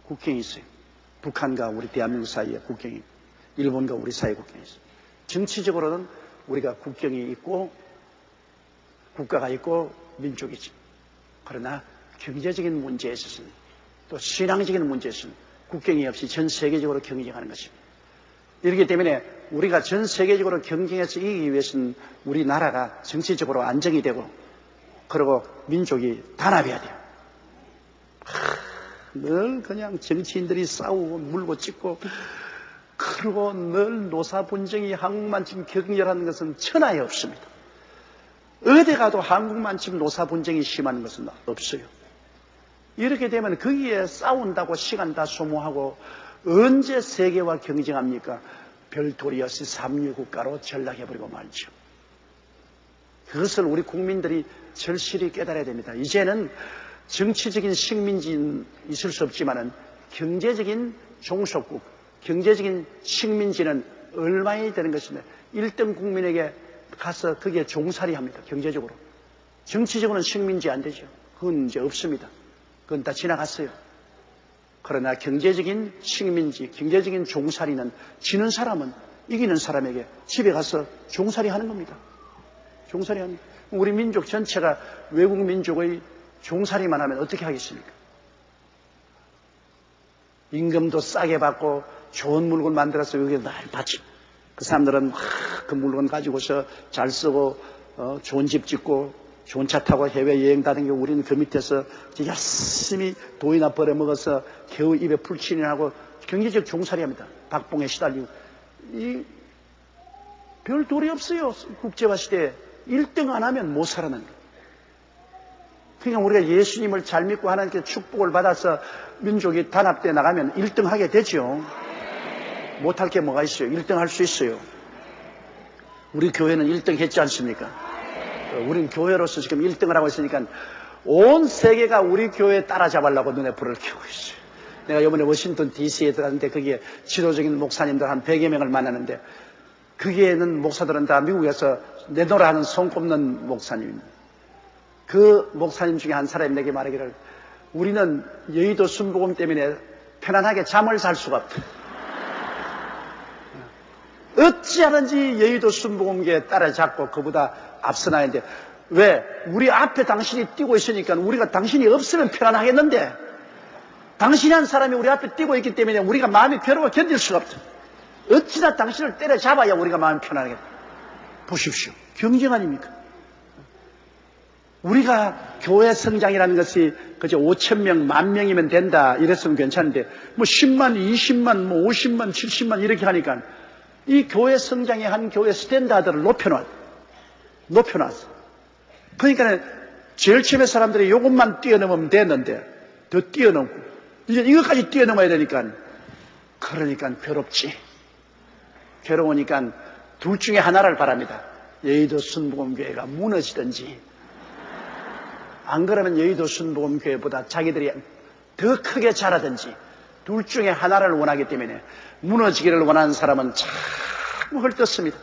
국경이 있어요. 북한과 우리 대한민국 사이에 국경이, 일본과 우리 사이에 국경이 있어요. 정치적으로는 우리가 국경이 있고 국가가 있고 민족이지. 그러나 경제적인 문제에 있어서는 또 신앙적인 문제에 있어서는 국경이 없이 전 세계적으로 경쟁하는 것입니다. 이렇기 때문에 우리가 전 세계적으로 경쟁해서 이기기 위해서는 우리나라가 정치적으로 안정이 되고 그리고 민족이 단합해야 돼요. 늘 그냥 정치인들이 싸우고 물고 찢고 그리고 늘 노사 분쟁이 한국만 지금 격렬하는 것은 천하에 없습니다. 어디 가도 한국만 지금 노사 분쟁이 심한 것은 없어요. 이렇게 되면 거기에 싸운다고 시간 다 소모하고 언제 세계와 경쟁합니까? 별도리 없이 삼류국가로 전락해버리고 말죠. 그것을 우리 국민들이 절실히 깨달아야 됩니다. 이제는 정치적인 식민지는 있을 수 없지만은 경제적인 종속국, 경제적인 식민지는 얼마나 되는 것입니다. 1등 국민에게 가서 거기에 종살이 합니다. 경제적으로. 정치적으로는 식민지 안 되죠. 그건 이제 없습니다. 그건 다 지나갔어요. 그러나 경제적인 식민지, 경제적인 종살이는 지는 사람은 이기는 사람에게 집에 가서 종살이 하는 겁니다. 종살이 하는 겁니다. 우리 민족 전체가 외국 민족의 종살이만 하면 어떻게 하겠습니까? 임금도 싸게 받고 좋은 물건 만들어서 여기에 날 바치. 그 사람들은 그 물건 가지고서 잘 쓰고 좋은 집 짓고 좋은 차 타고 해외여행 다니고 우리는 그 밑에서 열심히 돈이나 벌어먹어서 겨우 입에 풀칠이나 하고 경제적 종살이 합니다. 박봉에 시달리고. 별 도리 없어요. 국제화 시대에 1등 안 하면 못 살아나는 거예요. 그러니까 우리가 예수님을 잘 믿고 하나님께 축복을 받아서 민족이 단합되어 나가면 1등 하게 되죠. 못할 게 뭐가 있어요? 1등 할 수 있어요. 우리 교회는 1등 했지 않습니까? 우린 교회로서 지금 1등을 하고 있으니까 온 세계가 우리 교회 따라잡으려고 눈에 불을 켜고 있어요. 내가 이번에 워싱턴 DC에 들어갔는데 거기에 지도적인 목사님들 한 100여 명을 만나는데 거기에는 목사들은 다 미국에서 내노라하는 손꼽는 목사님입니다. 그 목사님 중에 한 사람이 내게 말하기를 우리는 여의도 순복음 때문에 편안하게 잠을 잘 수가 없다. 어찌하든지 여의도 순복음교에 따라잡고 그보다 앞서 나가는데 왜? 우리 앞에 당신이 뛰고 있으니까 우리가 당신이 없으면 편안하겠는데 당신이 한 사람이 우리 앞에 뛰고 있기 때문에 우리가 마음이 괴로워 견딜 수가 없다. 어찌나 당신을 때려잡아야 우리가 마음이 편안하겠다. 보십시오. 경쟁 아닙니까? 우리가 교회 성장이라는 것이 그저 5,000명, 10,000명이면 된다 이랬으면 괜찮은데 뭐 10만, 20만, 뭐 50만, 70만 이렇게 하니까 이 교회 성장의 한 교회 스탠다드를 높여놨어. 그러니까 제일 처음에 사람들이 이것만 뛰어넘으면 됐는데 더 뛰어넘고 이제 이것까지 뛰어넘어야 되니까 그러니까 괴롭지. 괴로우니까 둘 중에 하나를 바랍니다. 여의도 순복음교회가 무너지든지 안 그러면 여의도 순복음교회보다 자기들이 더 크게 자라든지 둘 중에 하나를 원하기 때문에 무너지기를 원하는 사람은 자꾸 헐뜯습니다.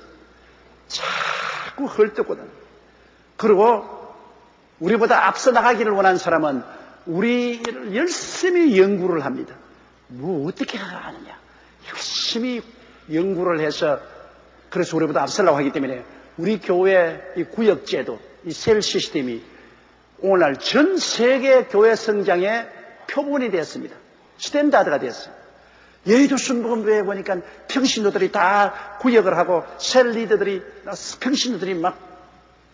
자꾸 헐뜯고 그리고 우리보다 앞서 나가기를 원하는 사람은 우리를 열심히 연구를 합니다. 뭐 어떻게 하느냐 열심히 연구를 해서 그래서 우리보다 앞서려고 하기 때문에 우리 교회 이 구역제도 이 셀 시스템이 오늘날 전 세계 교회 성장의 표본이 되었습니다. 스탠다드가 되었어요. 여의도 순복음교회에 보니까 평신도들이 다 구역을 하고 셀 리더들이 평신도들이 막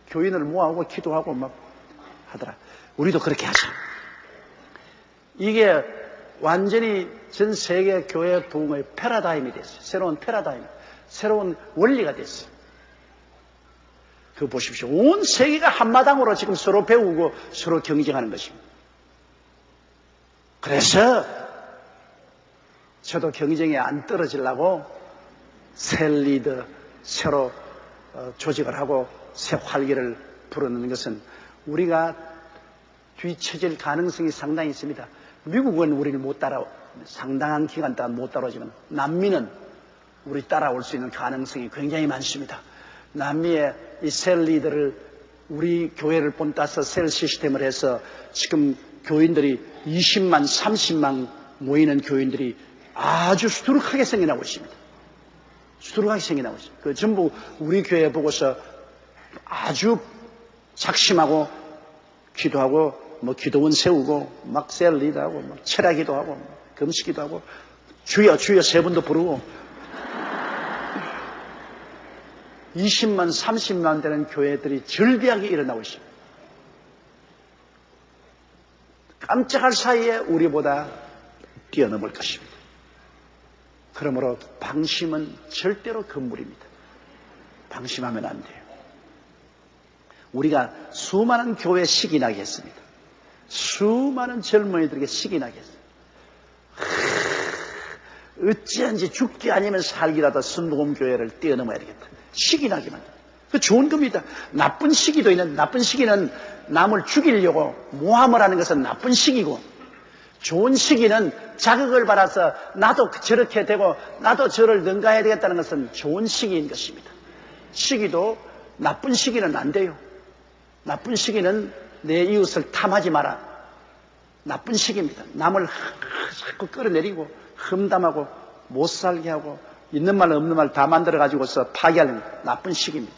교인을 모아오고 기도하고 막 하더라. 우리도 그렇게 하자. 이게 완전히 전 세계 교회 부흥의 패러다임이 됐어요. 새로운 패러다임, 새로운 원리가 됐어요. 그거 보십시오. 온 세계가 한마당으로 지금 서로 배우고 서로 경쟁하는 것입니다. 그래서 저도 경쟁에 안 떨어지려고 새 리더 새로 조직을 하고 새 활기를 불어넣는 것은 우리가 뒤처질 가능성이 상당히 있습니다. 미국은 우리를 못 따라 상당한 기간 동안 못 따라오지만 남미는 우리 따라올 수 있는 가능성이 굉장히 많습니다. 남미의 이 셀 리더를 우리 교회를 본따서 셀 시스템을 해서 지금 교인들이 20만, 30만 모이는 교인들이 아주 수두룩하게 생겨나고 있습니다. 수두룩하게 생겨나고 있습니다. 그 전부 우리 교회 보고서 아주 작심하고 기도하고 뭐 기도원 세우고 막 셀 리더하고 막 철야기도 하고 금식기도 하고 주여 주여 세 번도 부르고 20만 30만 되는 교회들이 절비하게 일어나고 있습니다. 깜짝할 사이에 우리보다 뛰어넘을 것입니다. 그러므로 방심은 절대로 금물입니다. 방심하면 안 돼요. 우리가 수많은 교회 시기나게 했습니다. 수많은 젊은이들에게 시기나게 했어요. 어찌한지 죽기 아니면 살기라도 순복음교회를 뛰어넘어야 되겠다. 시기나기만. 그 좋은 겁니다. 나쁜 시기도 있는, 나쁜 시기는 남을 죽이려고 모함을 하는 것은 나쁜 시기고, 좋은 시기는 자극을 받아서 나도 저렇게 되고 나도 저를 능가해야 되겠다는 것은 좋은 시기인 것입니다. 시기도 나쁜 시기는 안 돼요. 나쁜 시기는 내 이웃을 탐하지 마라. 나쁜 시기입니다. 남을 자꾸 끌어내리고 험담하고 못 살게 하고 있는 말 없는 말 다 만들어가지고서 파괴하는 나쁜 시기입니다.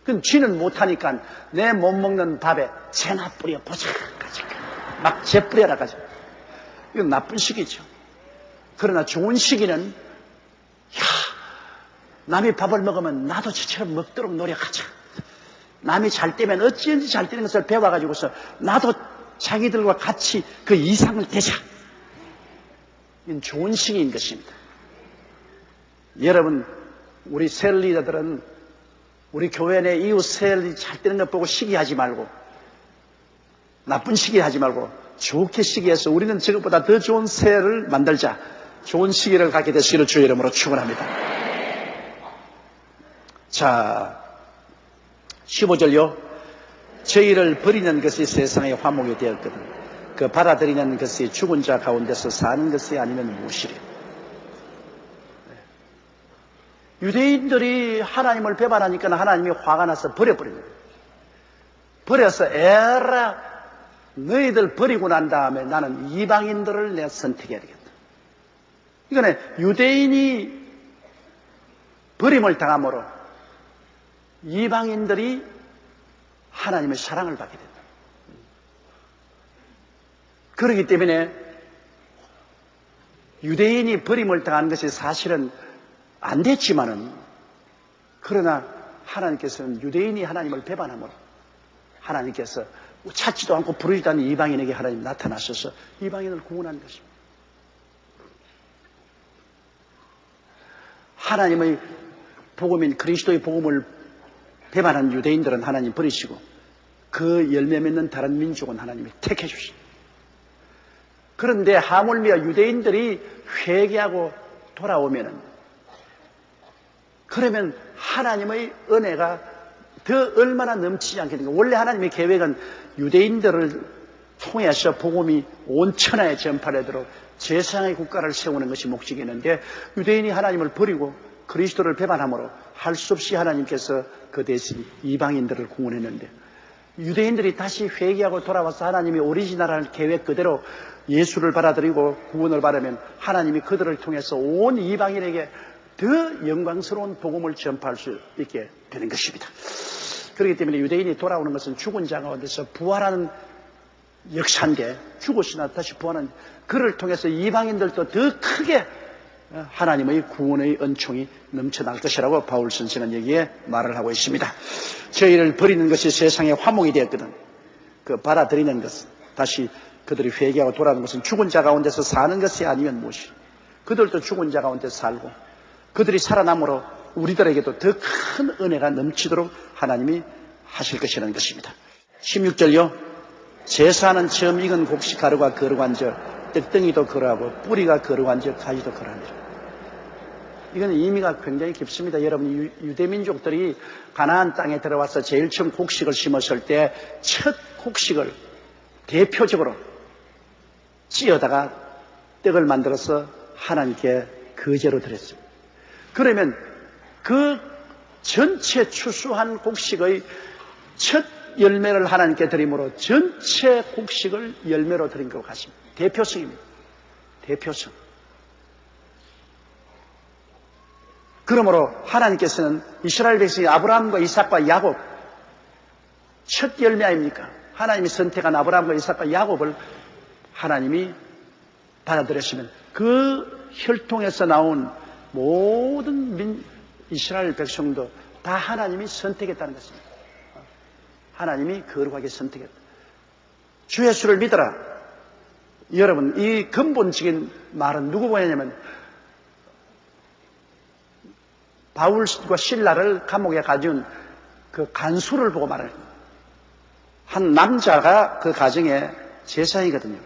그럼 쥐는 못하니까 내 못 먹는 밥에 재나 뿌려 보자까지 막 재 뿌려라 가지고 이건 나쁜 시기죠. 그러나 좋은 시기는 남이 밥을 먹으면 나도 저처럼 먹도록 노력하자. 남이 잘 되면 어찌든지 잘 되는 것을 배워가지고서 나도 자기들과 같이 그 이상을 되자. 이건 좋은 시기인 것입니다. 여러분, 우리 셀 리더들은 우리 교회 내 이웃 셀이 잘 되는 것 보고 시기하지 말고 나쁜 시기하지 말고 좋게 시기해서 우리는 저것보다 더 좋은 셀을 만들자. 좋은 시기를 갖게 되시기를 주의 이름으로 축원합니다. 자, 15절요. 저희를 버리는 것이 세상의 화목이 되었거든. 그 받아들이는 것이 죽은 자 가운데서 사는 것이 아니면 무엇이랴. 유대인들이 하나님을 배반하니까 하나님이 화가 나서 버려버린 거예요. 버려서 에라 너희들 버리고 난 다음에 나는 이방인들을 내가 선택해야 되겠다. 이거는 유대인이 버림을 당함으로 이방인들이 하나님의 사랑을 받게 된다. 그렇기 때문에 유대인이 버림을 당하는 것이 사실은 안 됐지만은 그러나 하나님께서는 유대인이 하나님을 배반함으로 하나님께서 찾지도 않고 부르지도 않는 이방인에게 하나님 나타나셔서 이방인을 구원한 것입니다. 하나님의 복음인 그리스도의 복음을 배반한 유대인들은 하나님 버리시고 그 열매 맺는 다른 민족은 하나님이 택해 주십니다. 그런데 하물며 유대인들이 회개하고 돌아오면은 그러면 하나님의 은혜가 더 얼마나 넘치지 않겠는가. 원래 하나님의 계획은 유대인들을 통해서 복음이 온 천하에 전파되도록 제사장의 국가를 세우는 것이 목적이었는데 유대인이 하나님을 버리고 그리스도를 배반함으로 할 수 없이 하나님께서 그 대신 이방인들을 구원했는데 유대인들이 다시 회개하고 돌아와서 하나님이 오리지널한 계획 그대로 예수를 받아들이고 구원을 받으면 하나님이 그들을 통해서 온 이방인에게 더 영광스러운 복음을 전파할 수 있게 되는 것입니다. 그렇기 때문에 유대인이 돌아오는 것은 죽은 자 가운데서 부활하는 역사인데 죽었으나 다시 부활하는 그를 통해서 이방인들도 더 크게 하나님의 구원의 은총이 넘쳐날 것이라고 바울 선생은 여기에 말을 하고 있습니다. 저희를 버리는 것이 세상의 화목이 되었거든. 그 받아들이는 것, 다시 그들이 회개하고 돌아오는 것은 죽은 자 가운데서 사는 것이 아니면 무엇이. 그들도 죽은 자 가운데 살고 그들이 살아남으로 우리들에게도 더 큰 은혜가 넘치도록 하나님이 하실 것이라는 것입니다. 16절요. 제사는 처음 익은 곡식 가루가 거룩한즉 떡덩이도 그러하고 뿌리가 거룩한즉 가지도 그러하니라. 이건 의미가 굉장히 깊습니다. 여러분, 유대민족들이 가나안 땅에 들어와서 제일 처음 곡식을 심었을 때 첫 곡식을 대표적으로 찧어다가 떡을 만들어서 하나님께 거제로 드렸습니다. 그러면 그 전체 추수한 곡식의 첫 열매를 하나님께 드림으로 전체 곡식을 열매로 드린 것 같습니다. 대표성입니다. 대표성. 그러므로 하나님께서는 이스라엘 백성이 아브라함과 이삭과 야곱 첫 열매 아닙니까? 하나님이 선택한 아브라함과 이삭과 야곱을 하나님이 받아들였으면 그 혈통에서 나온 모든 이스라엘 백성도 다 하나님이 선택했다는 것입니다. 하나님이 거룩하게 선택했다. 주 예수를 믿어라. 여러분, 이 근본적인 말은 누구 보냐면 바울과 실라를 감옥에 가져온 그 간수를 보고 말해요. 한 남자가 그 가정의 제사장이거든요.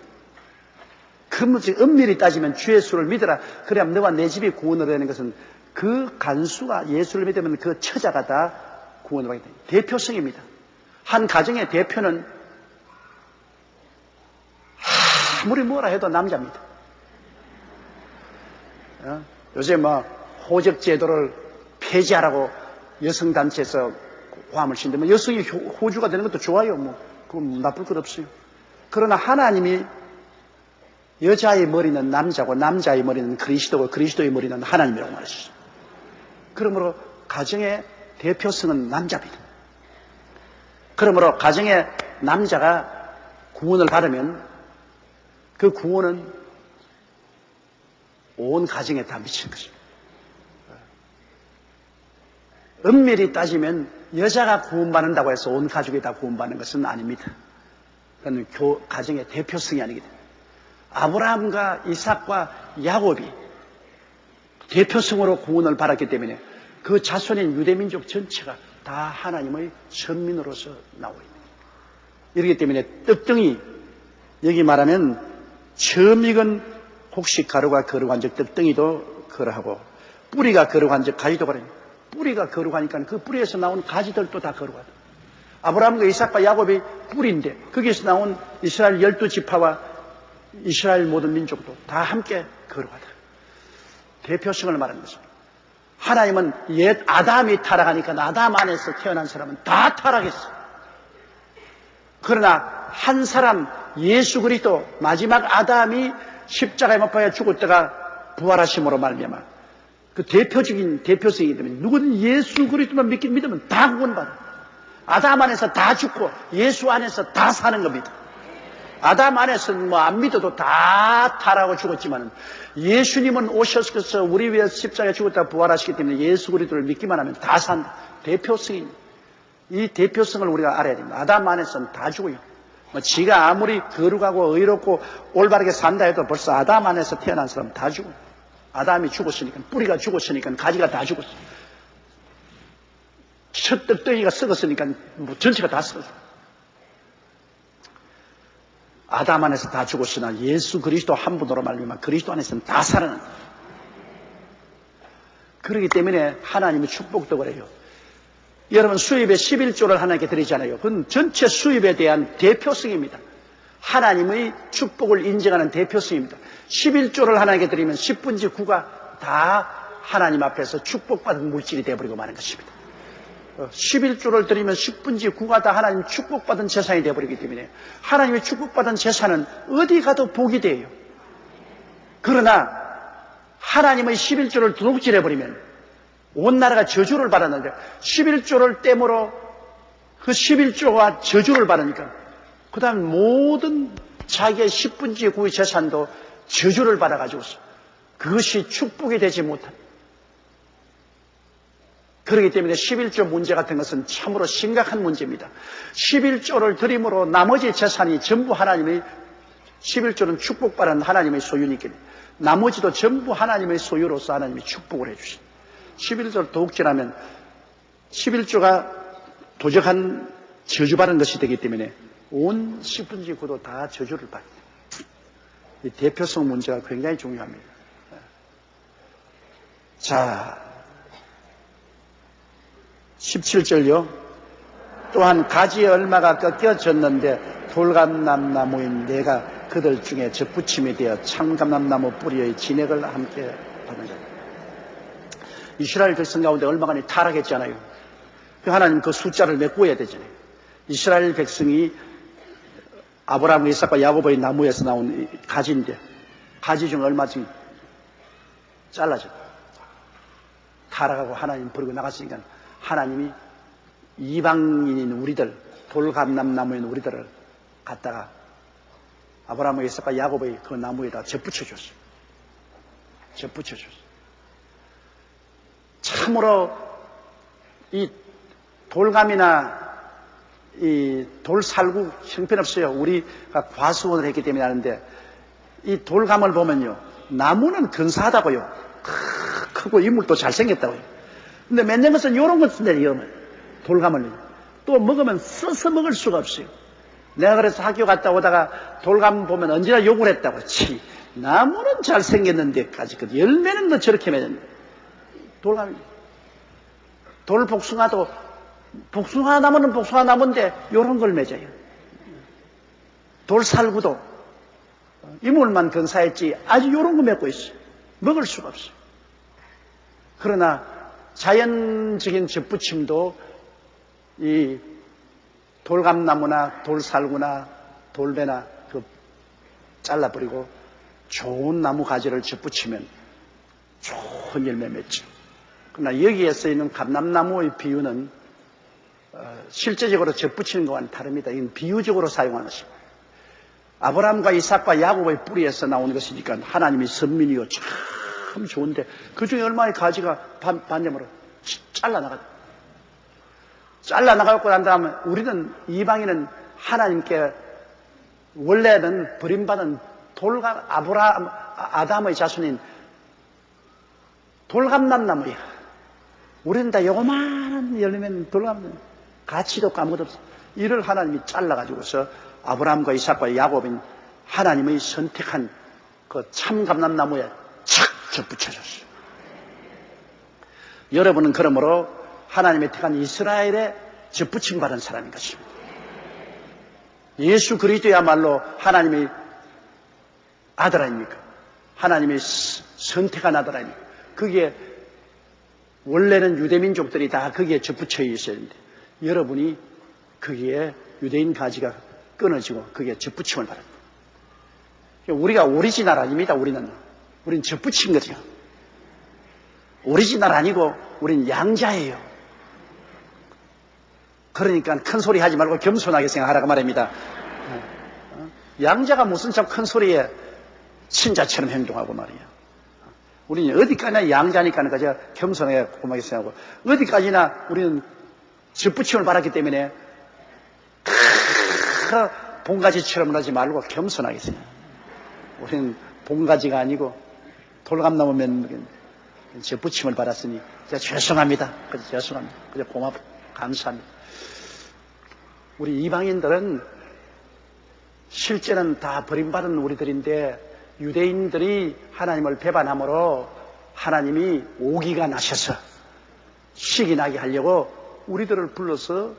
근본적인 엄밀히 따지면 주 예수를 믿어라. 그래야 너와 내 집이 구원을 되는 것은 그 간수가 예수를 믿으면 그 처자가 다 구원을 받게 됩니다. 대표성입니다. 한 가정의 대표는 아무리 뭐라 해도 남자입니다. 요새 호적 제도를 폐지하라고 여성단체에서 고함을 신다면 여성이 호주가 되는 것도 좋아요. 뭐 그건 나쁠 것 없어요. 그러나 하나님이 여자의 머리는 남자고 남자의 머리는 그리스도고 그리스도의 머리는 하나님이라고 말했어요. 그러므로 가정의 대표성은 남자입니다. 그러므로 가정의 남자가 구원을 받으면 그 구원은 온 가정에 다 미치는 것입니다. 엄밀히 따지면 여자가 구원받는다고 해서 온 가족이 다 구원받는 것은 아닙니다. 그건 가정의 대표성이 아니기 때문에 아브라함과 이삭과 야곱이 대표성으로 구원을 받았기 때문에 그 자손인 유대민족 전체가 다 하나님의 선민으로서 나오고 있습니다. 이렇기 때문에 떡덩이, 여기 말하면 처음 익은 곡식 가루가 거룩한 적 떡덩이도 그러하고 뿌리가 거룩한 적 가지도 그래요. 뿌리가 거룩하니까 그 뿌리에서 나온 가지들도 다 거룩하다. 아브라함과 이삭과 야곱이 뿌리인데 거기에서 나온 이스라엘 12지파와 이스라엘 모든 민족도 다 함께 거룩하다. 대표성을 말하는 것입니다. 하나님은 옛 아담이 타락하니까 아담 안에서 태어난 사람은 다 타락했어. 그러나 한 사람 예수 그리스도 마지막 아담이 십자가에 못 박혀 죽었다가 부활하심으로 말미암아 그 대표성이기 때문에 누구든 예수 그리스도만 믿으면 다 구원받아. 아담 안에서 다 죽고 예수 안에서 다 사는 겁니다. 아담 안에서는 뭐 안 믿어도 다 타락하고 죽었지만 예수님은 오셔서 우리 위해서 십자가에 죽었다 부활하시기 때문에 예수 그리스도를 믿기만 하면 다 산다. 대표성입니다. 이 대표성을 우리가 알아야 됩니다. 아담 안에서는 다 죽어요. 뭐 지가 아무리 거룩하고 의롭고 올바르게 산다 해도 벌써 아담 안에서 태어난 사람은 다 죽어요. 아담이 죽었으니까, 뿌리가 죽었으니까 가지가 다 죽었어. 첫 떡덩이가 썩었으니까 뭐 전체가 다 썩었어. 아담 안에서 다 죽었으나 예수 그리스도 한 분으로 말미암아 그리스도 안에서는 다 살아난다. 그렇기 때문에 하나님이 축복도 그래요. 여러분 수입의 11조를 하나님께 드리잖아요. 그건 전체 수입에 대한 대표성입니다. 하나님의 축복을 인정하는 대표성입니다. 11조를 하나님께 드리면 10분지 9가 다 하나님 앞에서 축복받은 물질이 되어버리고 마는 것입니다. 11조를 드리면 10분지 9가 다 하나님 축복받은 재산이 되어버리기 때문에 하나님의 축복받은 재산은 어디 가도 복이 돼요. 그러나 하나님의 11조를 도둑질해버리면 온 나라가 저주를 받았는데 11조를 땜으로 그 11조가 저주를 받으니까 그 다음 모든 자기의 10분지 9의 재산도 저주를 받아가지고 그것이 축복이 되지 못합니다. 그렇기 때문에 11조 문제 같은 것은 참으로 심각한 문제입니다. 11조를 드림으로 나머지 재산이 전부 하나님의 11조는 축복받은 하나님의 소유니까 나머지도 전부 하나님의 소유로서 하나님이 축복을 해주십니다. 11조를 도둑질하면 11조가 도적한 저주받은 것이 되기 때문에 온 10분지 9도 다 저주를 받습니다. 이 대표성 문제가 굉장히 중요합니다. 자, 17절요. 또한 가지의 얼마가 꺾여졌는데 돌감람나무인 내가 그들 중에 접붙임이 되어 참감람나무 뿌리의 진액을 함께 받은 것. 이스라엘 백성 가운데 얼마간이 타락했잖아요. 하나님 그 숫자를 메꿔야 되잖아요. 이스라엘 백성이 아브라함, 이삭과 야곱의 나무에서 나온 가지인데 가지 중 얼마쯤 잘라져 타락하고 하나님 버리고 나갔으니까 하나님이 이방인인 우리들, 돌감람나무인 우리들을 갖다가 아브라함, 이삭과 야곱의 그 나무에다 접붙여줬어요. 접붙여줬어요. 참으로 이 돌감이나 이 돌살구 형편없어요. 우리가 과수원을 했기 때문에 아는데 이 돌감을 보면요. 나무는 근사하다고요. 크고 인물도 잘생겼다고요. 근데 몇 년 것은 이런 것 쓴대요. 돌감을. 또 먹으면 써서 먹을 수가 없어요. 내가 그래서 학교 갔다 오다가 돌감 보면 언제나 욕을 했다고. 나무는 잘생겼는데까지 그 열매는 너 저렇게 맺었네. 돌감이. 돌복숭아도 복숭아 나무는 복숭아 나무인데 이런 걸 맺어요. 돌살구도 이물만 근사했지 아주 이런 거 맺고 있어요. 먹을 수가 없어요. 그러나 자연적인 접붙임도 이 돌감나무나 돌살구나 돌배나 잘라버리고 좋은 나무 가지를 접붙이면 좋은 열매 맺죠. 그러나 여기에 쓰이는 감람나무의 비유는 실제적으로 접붙이는 것과는 다릅니다. 이건 비유적으로 사용하는 것입니다. 아브라함과 이삭과 야곱의 뿌리에서 나오는 것이니까 하나님이 선민이요 참 좋은데 그 중에 얼마의 가지가 반대으로 잘라나가고 난 다음에 우리는 이방인은 하나님께 원래는 버림받은 아담의 자손인 돌감람나무야. 우리는 다 요만한 열매는 돌감나무 가치도 없고 아무것도 없어. 이를 하나님이 잘라가지고서 아브라함과 이삭과 야곱인 하나님의 선택한 그 참감람나무에 착 접붙여줬어요. 여러분은 그러므로 하나님의 택한 이스라엘에 접붙임 받은 사람인 것입니다. 예수 그리스도야말로 하나님의 아들 아닙니까? 하나님의 선택한 아들 아닙니까? 그게 원래는 유대민족들이 다 거기에 접붙여 있어야 되는데 여러분이 거기에 유대인 가지가 끊어지고 거기에 접붙임을 받았다. 우리가 오리지널 아닙니다. 우리는 접붙인 거죠. 오리지널 아니고 우린 양자예요. 그러니까 큰 소리 하지 말고 겸손하게 생각하라고 말입니다. 양자가 무슨 참 큰 소리에 친자처럼 행동하고 말이야. 우리는 어디까지나 양자니까 그저 겸손하게 고맙게 생각하고 어디까지나 우리는 접붙임을 받았기 때문에 봉가지처럼 하지 말고 겸손하게 생각해. 우리는 봉가지가 아니고 돌감나무면 접붙임을 받았으니 죄송합니다. 그래서 죄송합니다. 그래서 고맙고 감사합니다. 우리 이방인들은 실제는 다 버림받은 우리들인데 유대인들이 하나님을 배반함으로 하나님이 오기가 나셔서 시기 나게 하려고 우리들을 불러서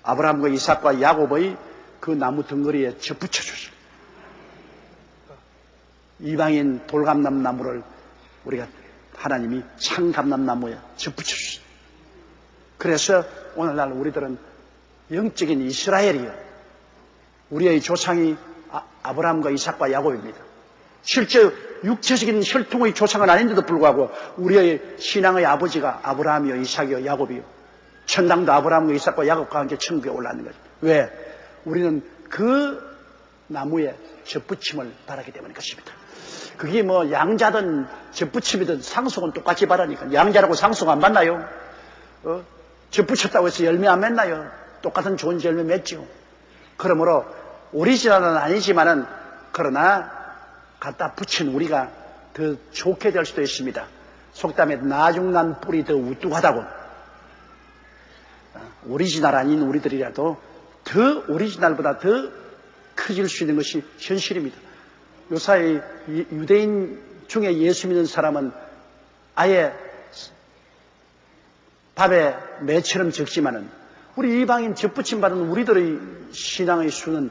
아브라함과 이삭과 야곱의 그 나무 덩어리에 접붙여 주셨어요. 이방인 돌감람나무를 우리가 하나님이 참감람나무에 접붙여 주셨어요. 그래서 오늘날 우리들은 영적인 이스라엘이요. 우리의 조상이 아브라함과 이삭과 야곱입니다. 실제 육체적인 혈통의 조상은 아닌데도 불구하고 우리의 신앙의 아버지가 아브라함이요, 이삭이요, 야곱이요. 천당도 아브라함과 이삭과 야곱과 함께 천국에 올라가는 거죠. 왜? 우리는 그 나무에 접붙임을 바라기 때문인 것입니다. 그게 뭐 양자든 접붙임이든 상속은 똑같이 바라니까. 양자라고 상속 안 받나요? 접붙였다고 해서 열매 안 맺나요? 똑같은 좋은 열매 맺죠. 그러므로 오리지널은 아니지만은 그러나 갖다 붙인 우리가 더 좋게 될 수도 있습니다. 속담에 나중난 뿔이 더 우뚝하다고. 오리지널 아닌 우리들이라도 더 오리지널보다 더 커질 수 있는 것이 현실입니다. 요사이 유대인 중에 예수 믿는 사람은 아예 밥에 매처럼 적지만은 우리 이방인 접붙임 받은 우리들의 신앙의 수는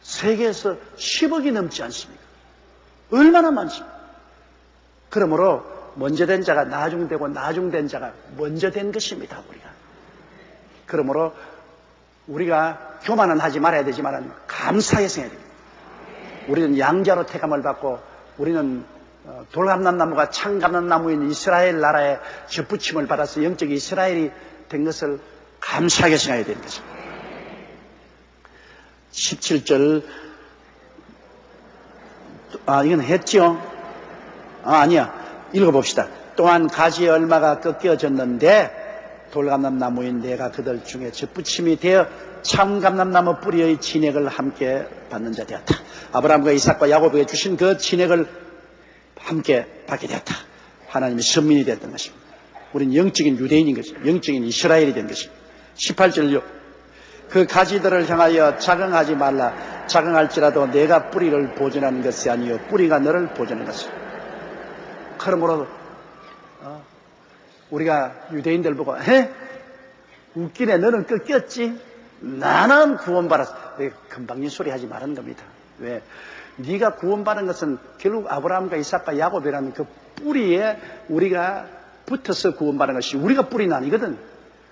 세계에서 10억이 넘지 않습니까? 얼마나 많습니까? 그러므로 먼저 된 자가 나중되고 나중된 자가 먼저 된 것입니다. 우리가. 그러므로 우리가 교만은 하지 말아야 되지만 감사하게 생각해야 됩니다. 우리는 양자로 택함을 받고 우리는 돌감람나무가 참감람나무인 이스라엘 나라에 접붙임을 받아서 영적 이스라엘이 된 것을 감사하게 생각해야 되는 거죠. 17절 이건 했죠? 아니야. 읽어봅시다. 또한 가지의 얼마가 꺾여졌는데 돌감람나무인 내가 그들 중에 접붙임이 되어 참감람나무 뿌리의 진액을 함께 받는 자 되었다. 아브라함과 이삭과 야곱에게 주신 그 진액을 함께 받게 되었다. 하나님의 선민이 되었던 것입니다. 우리는 영적인 유대인인 것입니다. 영적인 이스라엘이 된 것입니다. 18절요. 그 가지들을 향하여 자긍하지 말라. 자긍할지라도 내가 뿌리를 보존하는 것이 아니요 뿌리가 너를 보존하는 것이다. 그러므로 우리가 유대인들 보고 웃기네 너는 꺾였지 나는 구원받았어. 금방진 소리 하지 말은 겁니다. 왜? 네가 구원받은 것은 결국 아브라함과 이삭과 야곱이라는 그 뿌리에 우리가 붙어서 구원받은 것이 우리가 뿌리는 아니거든.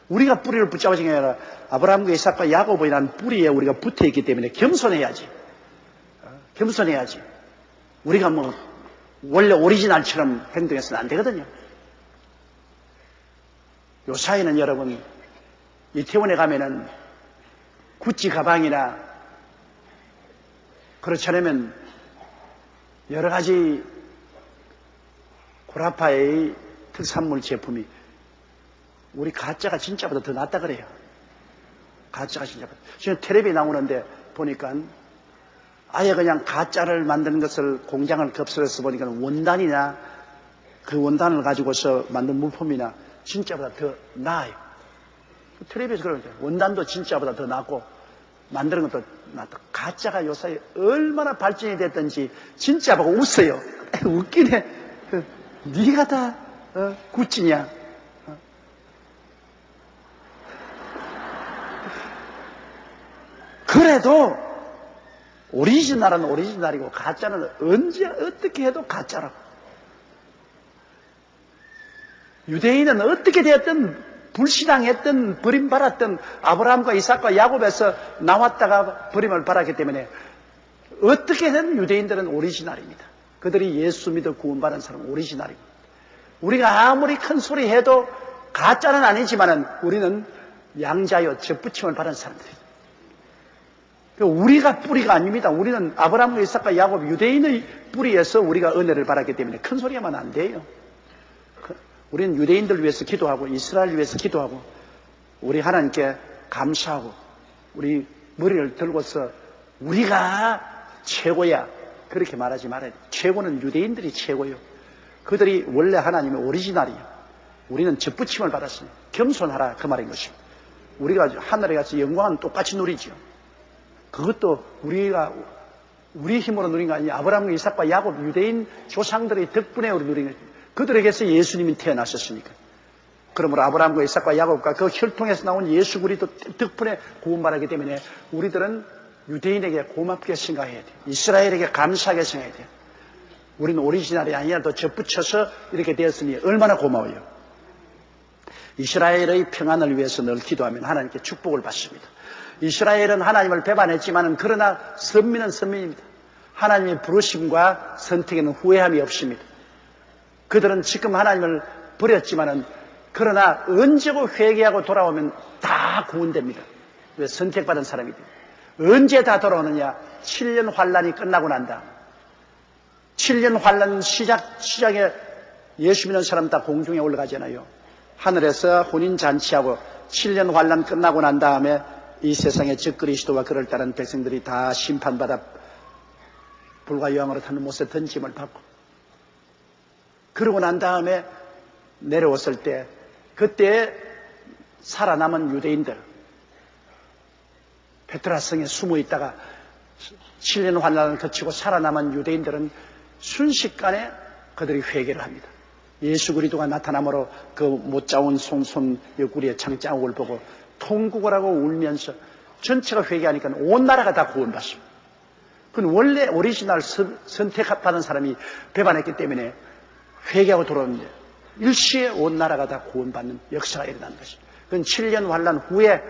우리가 뿌리를 붙잡아진 게 아니라 아브라함과 이삭과 야곱이라는 뿌리에 우리가 붙어있기 때문에 겸손해야지. 겸손해야지. 우리가 뭐 원래 오리지널처럼 행동해서는 안 되거든요. 요 사이는 여러분, 이태원에 가면은 구찌 가방이나 그렇지 않으면 여러 가지 고라파의 특산물 제품이 우리 가짜가 진짜보다 더 낫다 그래요. 가짜가 진짜보다. 지금 텔레비에 나오는데 보니까 아예 그냥 가짜를 만드는 것을 공장을 급설해서 보니까 원단이나 그 원단을 가지고서 만든 물품이나 진짜보다 더 나아요. 텔레비에서 그러죠. 원단도 진짜보다 더 낫고 만드는 것도 낫다. 가짜가 요사이 얼마나 발전이 됐든지 진짜 보고 웃어요. 웃기네. 네가 다 구찌냐. 그래도 오리지널은 오리지널이고 가짜는 언제 어떻게 해도 가짜라고. 유대인은 어떻게 되었든 불신앙했던 버림받았던 아브라함과 이삭과 야곱에서 나왔다가 버림을 받았기 때문에 어떻게든 유대인들은 오리지널입니다. 그들이 예수 믿어 구원받은 사람은 오리지널입니다. 우리가 아무리 큰 소리 해도 가짜는 아니지만은 우리는 양자여 접붙임을 받은 사람들입니다. 우리가 뿌리가 아닙니다. 우리는 아브라함과 이삭과 야곱 유대인의 뿌리에서 우리가 은혜를 받았기 때문에 큰 소리 하면 안 돼요. 우리는 유대인들 위해서 기도하고 이스라엘 위해서 기도하고 우리 하나님께 감사하고 우리 머리를 들고서 우리가 최고야 그렇게 말하지 말아야 돼요. 최고는 유대인들이 최고요. 그들이 원래 하나님의 오리지널이에요. 우리는 접붙임을 받았으니 겸손하라 그 말인 것입니다. 우리가 하늘에 가서 영광은 똑같이 누리죠. 그것도 우리가 우리 힘으로 누린 거 아니에요. 아브라함과 이삭과 야곱 유대인 조상들의 덕분에 우리 누린 거예요. 그들에게서 예수님이 태어나셨으니까. 그러므로 아브라함과 이삭과 야곱과 그 혈통에서 나온 예수 그리스도 덕분에 구원받았기 때문에 우리들은 유대인에게 고맙게 생각해야 돼요. 이스라엘에게 감사하게 생각해야 돼요. 우리는 오리지널이 아니라 더 접붙여서 이렇게 되었으니 얼마나 고마워요. 이스라엘의 평안을 위해서 늘 기도하면 하나님께 축복을 받습니다. 이스라엘은 하나님을 배반했지만 그러나 선민은 선민입니다. 하나님의 부르심과 선택에는 후회함이 없습니다. 그들은 지금 하나님을 버렸지만은 그러나 언제고 회개하고 돌아오면 다 구원됩니다. 왜? 선택받은 사람이기 때문에. 언제 다 돌아오느냐? 7년 환란이 끝나고 난다. 7년 환란 시작에 예수 믿는 사람 다 공중에 올라가잖아요. 하늘에서 혼인잔치하고 7년 환란 끝나고 난 다음에 이 세상의 적그리스도와 그를 따른 백성들이 다 심판받아 불과 여왕으로 타는 못에 던짐을 받고 그러고 난 다음에 내려왔을 때 그때 살아남은 유대인들 베트라성에 숨어 있다가 7년 환란을 거치고 살아남은 유대인들은 순식간에 그들이 회개를 합니다. 예수 그리스도가 나타남으로 그 못 잡은 손 옆구리에 창자국을 보고 통곡을 하고 울면서 전체가 회개하니까 온 나라가 다 구원받습니다. 그건 원래 오리지널 선택받은 사람이 배반했기 때문에 회개하고 돌아오는데 일시에 온 나라가 다 구원받는 역사가 일어난 것입니다. 그건 7년 환란 후에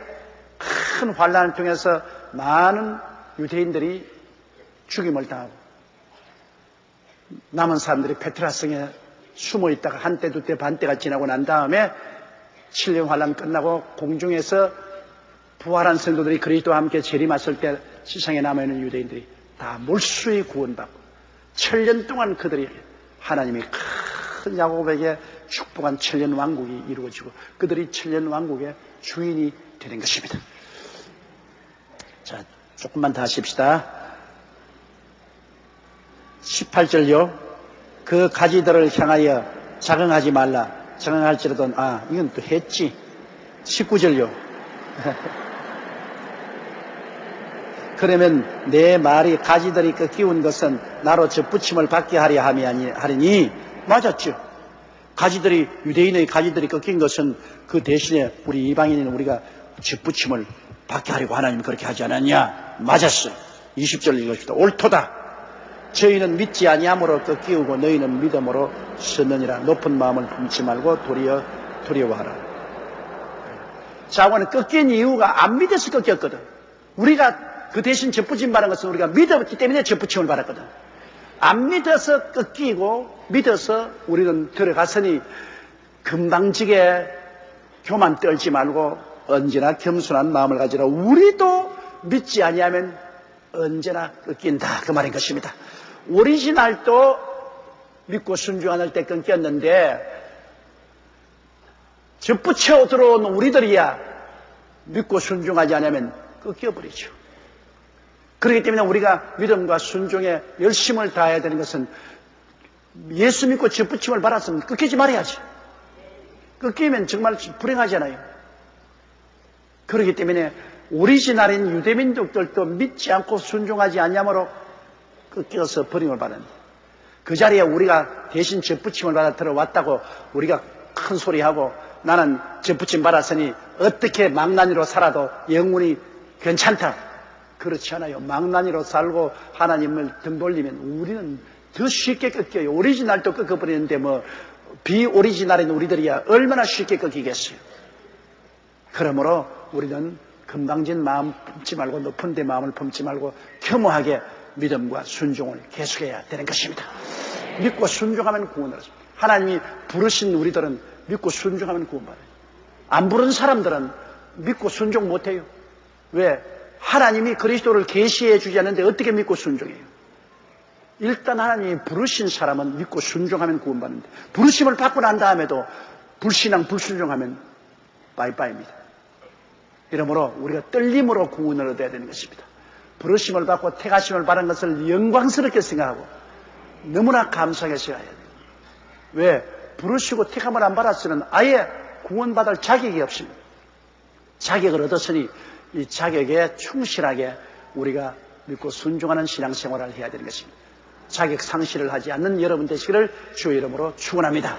큰 환란을 통해서 많은 유대인들이 죽임을 당하고 남은 사람들이 페트라성에 숨어 있다가 한때 두때 반때가 지나고 난 다음에 7년 환란 끝나고 공중에서 부활한 성도들이 그리스도와 함께 재림했을 때 세상에 남아있는 유대인들이 다 몰수히 구원받고 7년 동안 그들이 하나님이 큰 야곱에게 축복한 7년 왕국이 이루어지고 그들이 7년 왕국의 주인이 되는 것입니다. 자, 조금만 더 하십시다. 18절요. 그 가지들을 향하여 자긍하지 말라. 자긍할지라도 이건 또 했지. 19절요. 그러면 내 말이 가지들이 꺾이운 것은 나로 접붙임을 받게 하려 하리니 맞았죠. 가지들이 유대인의 가지들이 꺾인 것은 그 대신에 우리 이방인인 우리가 접붙임을 받게 하려고 하나님이 그렇게 하지 않았냐. 맞았어. 20절 읽읍시다. 옳도다. 저희는 믿지 아니함으로 꺾이우고 너희는 믿음으로 섰느니라. 높은 마음을 품지 말고 도리어 두려워하라. 자고는 꺾인 이유가 안 믿어서 꺾였거든. 우리가 그 대신 접붙임 받은 것은 우리가 믿었기 때문에 접붙임을 받았거든. 안 믿어서 꺾이고 믿어서 우리는 들어갔으니 금방지게 교만 떨지 말고 언제나 겸손한 마음을 가지라. 우리도 믿지 아니하면 언제나 꺾인다, 그 말인 것입니다. 오리지널도 믿고 순종할 때 끊겼는데 접붙여 들어온 우리들이야 믿고 순종하지 않으면 꺾여버리죠. 그렇기 때문에 우리가 믿음과 순종에 열심을 다해야 되는 것은 예수 믿고 접붙임을 받았으면 꺾이지 말아야지. 꺾이면 정말 불행하잖아요. 그렇기 때문에 오리지널인 유대민족들도 믿지 않고 순종하지 않냐므로 꺾여서 버림을 받았는데, 그 자리에 우리가 대신 접붙임을 받아 들어왔다고 우리가 큰 소리하고 나는 접붙임 받았으니 어떻게 망나니로 살아도 영원히 괜찮다, 그렇지 않아요. 망나니로 살고 하나님을 등 돌리면 우리는 더 쉽게 꺾여요. 오리지널도 꺾어버리는데 뭐 비오리지널인 우리들이야 얼마나 쉽게 꺾이겠어요. 그러므로 우리는 금방진 마음 품지 말고 높은 데 마음을 품지 말고 겸허하게 믿음과 순종을 계속해야 되는 것입니다. 믿고 순종하면 구원을 얻습니다. 하나님이 부르신 우리들은 믿고 순종하면 구원받아요. 안 부른 사람들은 믿고 순종 못해요. 왜? 하나님이 그리스도를 계시해 주지 않는데 어떻게 믿고 순종해요? 일단 하나님이 부르신 사람은 믿고 순종하면 구원받는데, 부르심을 받고 난 다음에도 불신앙 불순종하면 빠이빠이입니다. 이러므로 우리가 떨림으로 구원을 얻어야 되는 것입니다. 부르심을 받고 택하심을 받은 것을 영광스럽게 생각하고 너무나 감사하게 생각해야 돼요. 왜? 부르시고 택함을 안 받았으면 아예 구원받을 자격이 없습니다. 자격을 얻었으니 이 자격에 충실하게 우리가 믿고 순종하는 신앙생활을 해야 되는 것입니다. 자격 상실을 하지 않는 여러분 되시기를 주의 이름으로 축원합니다.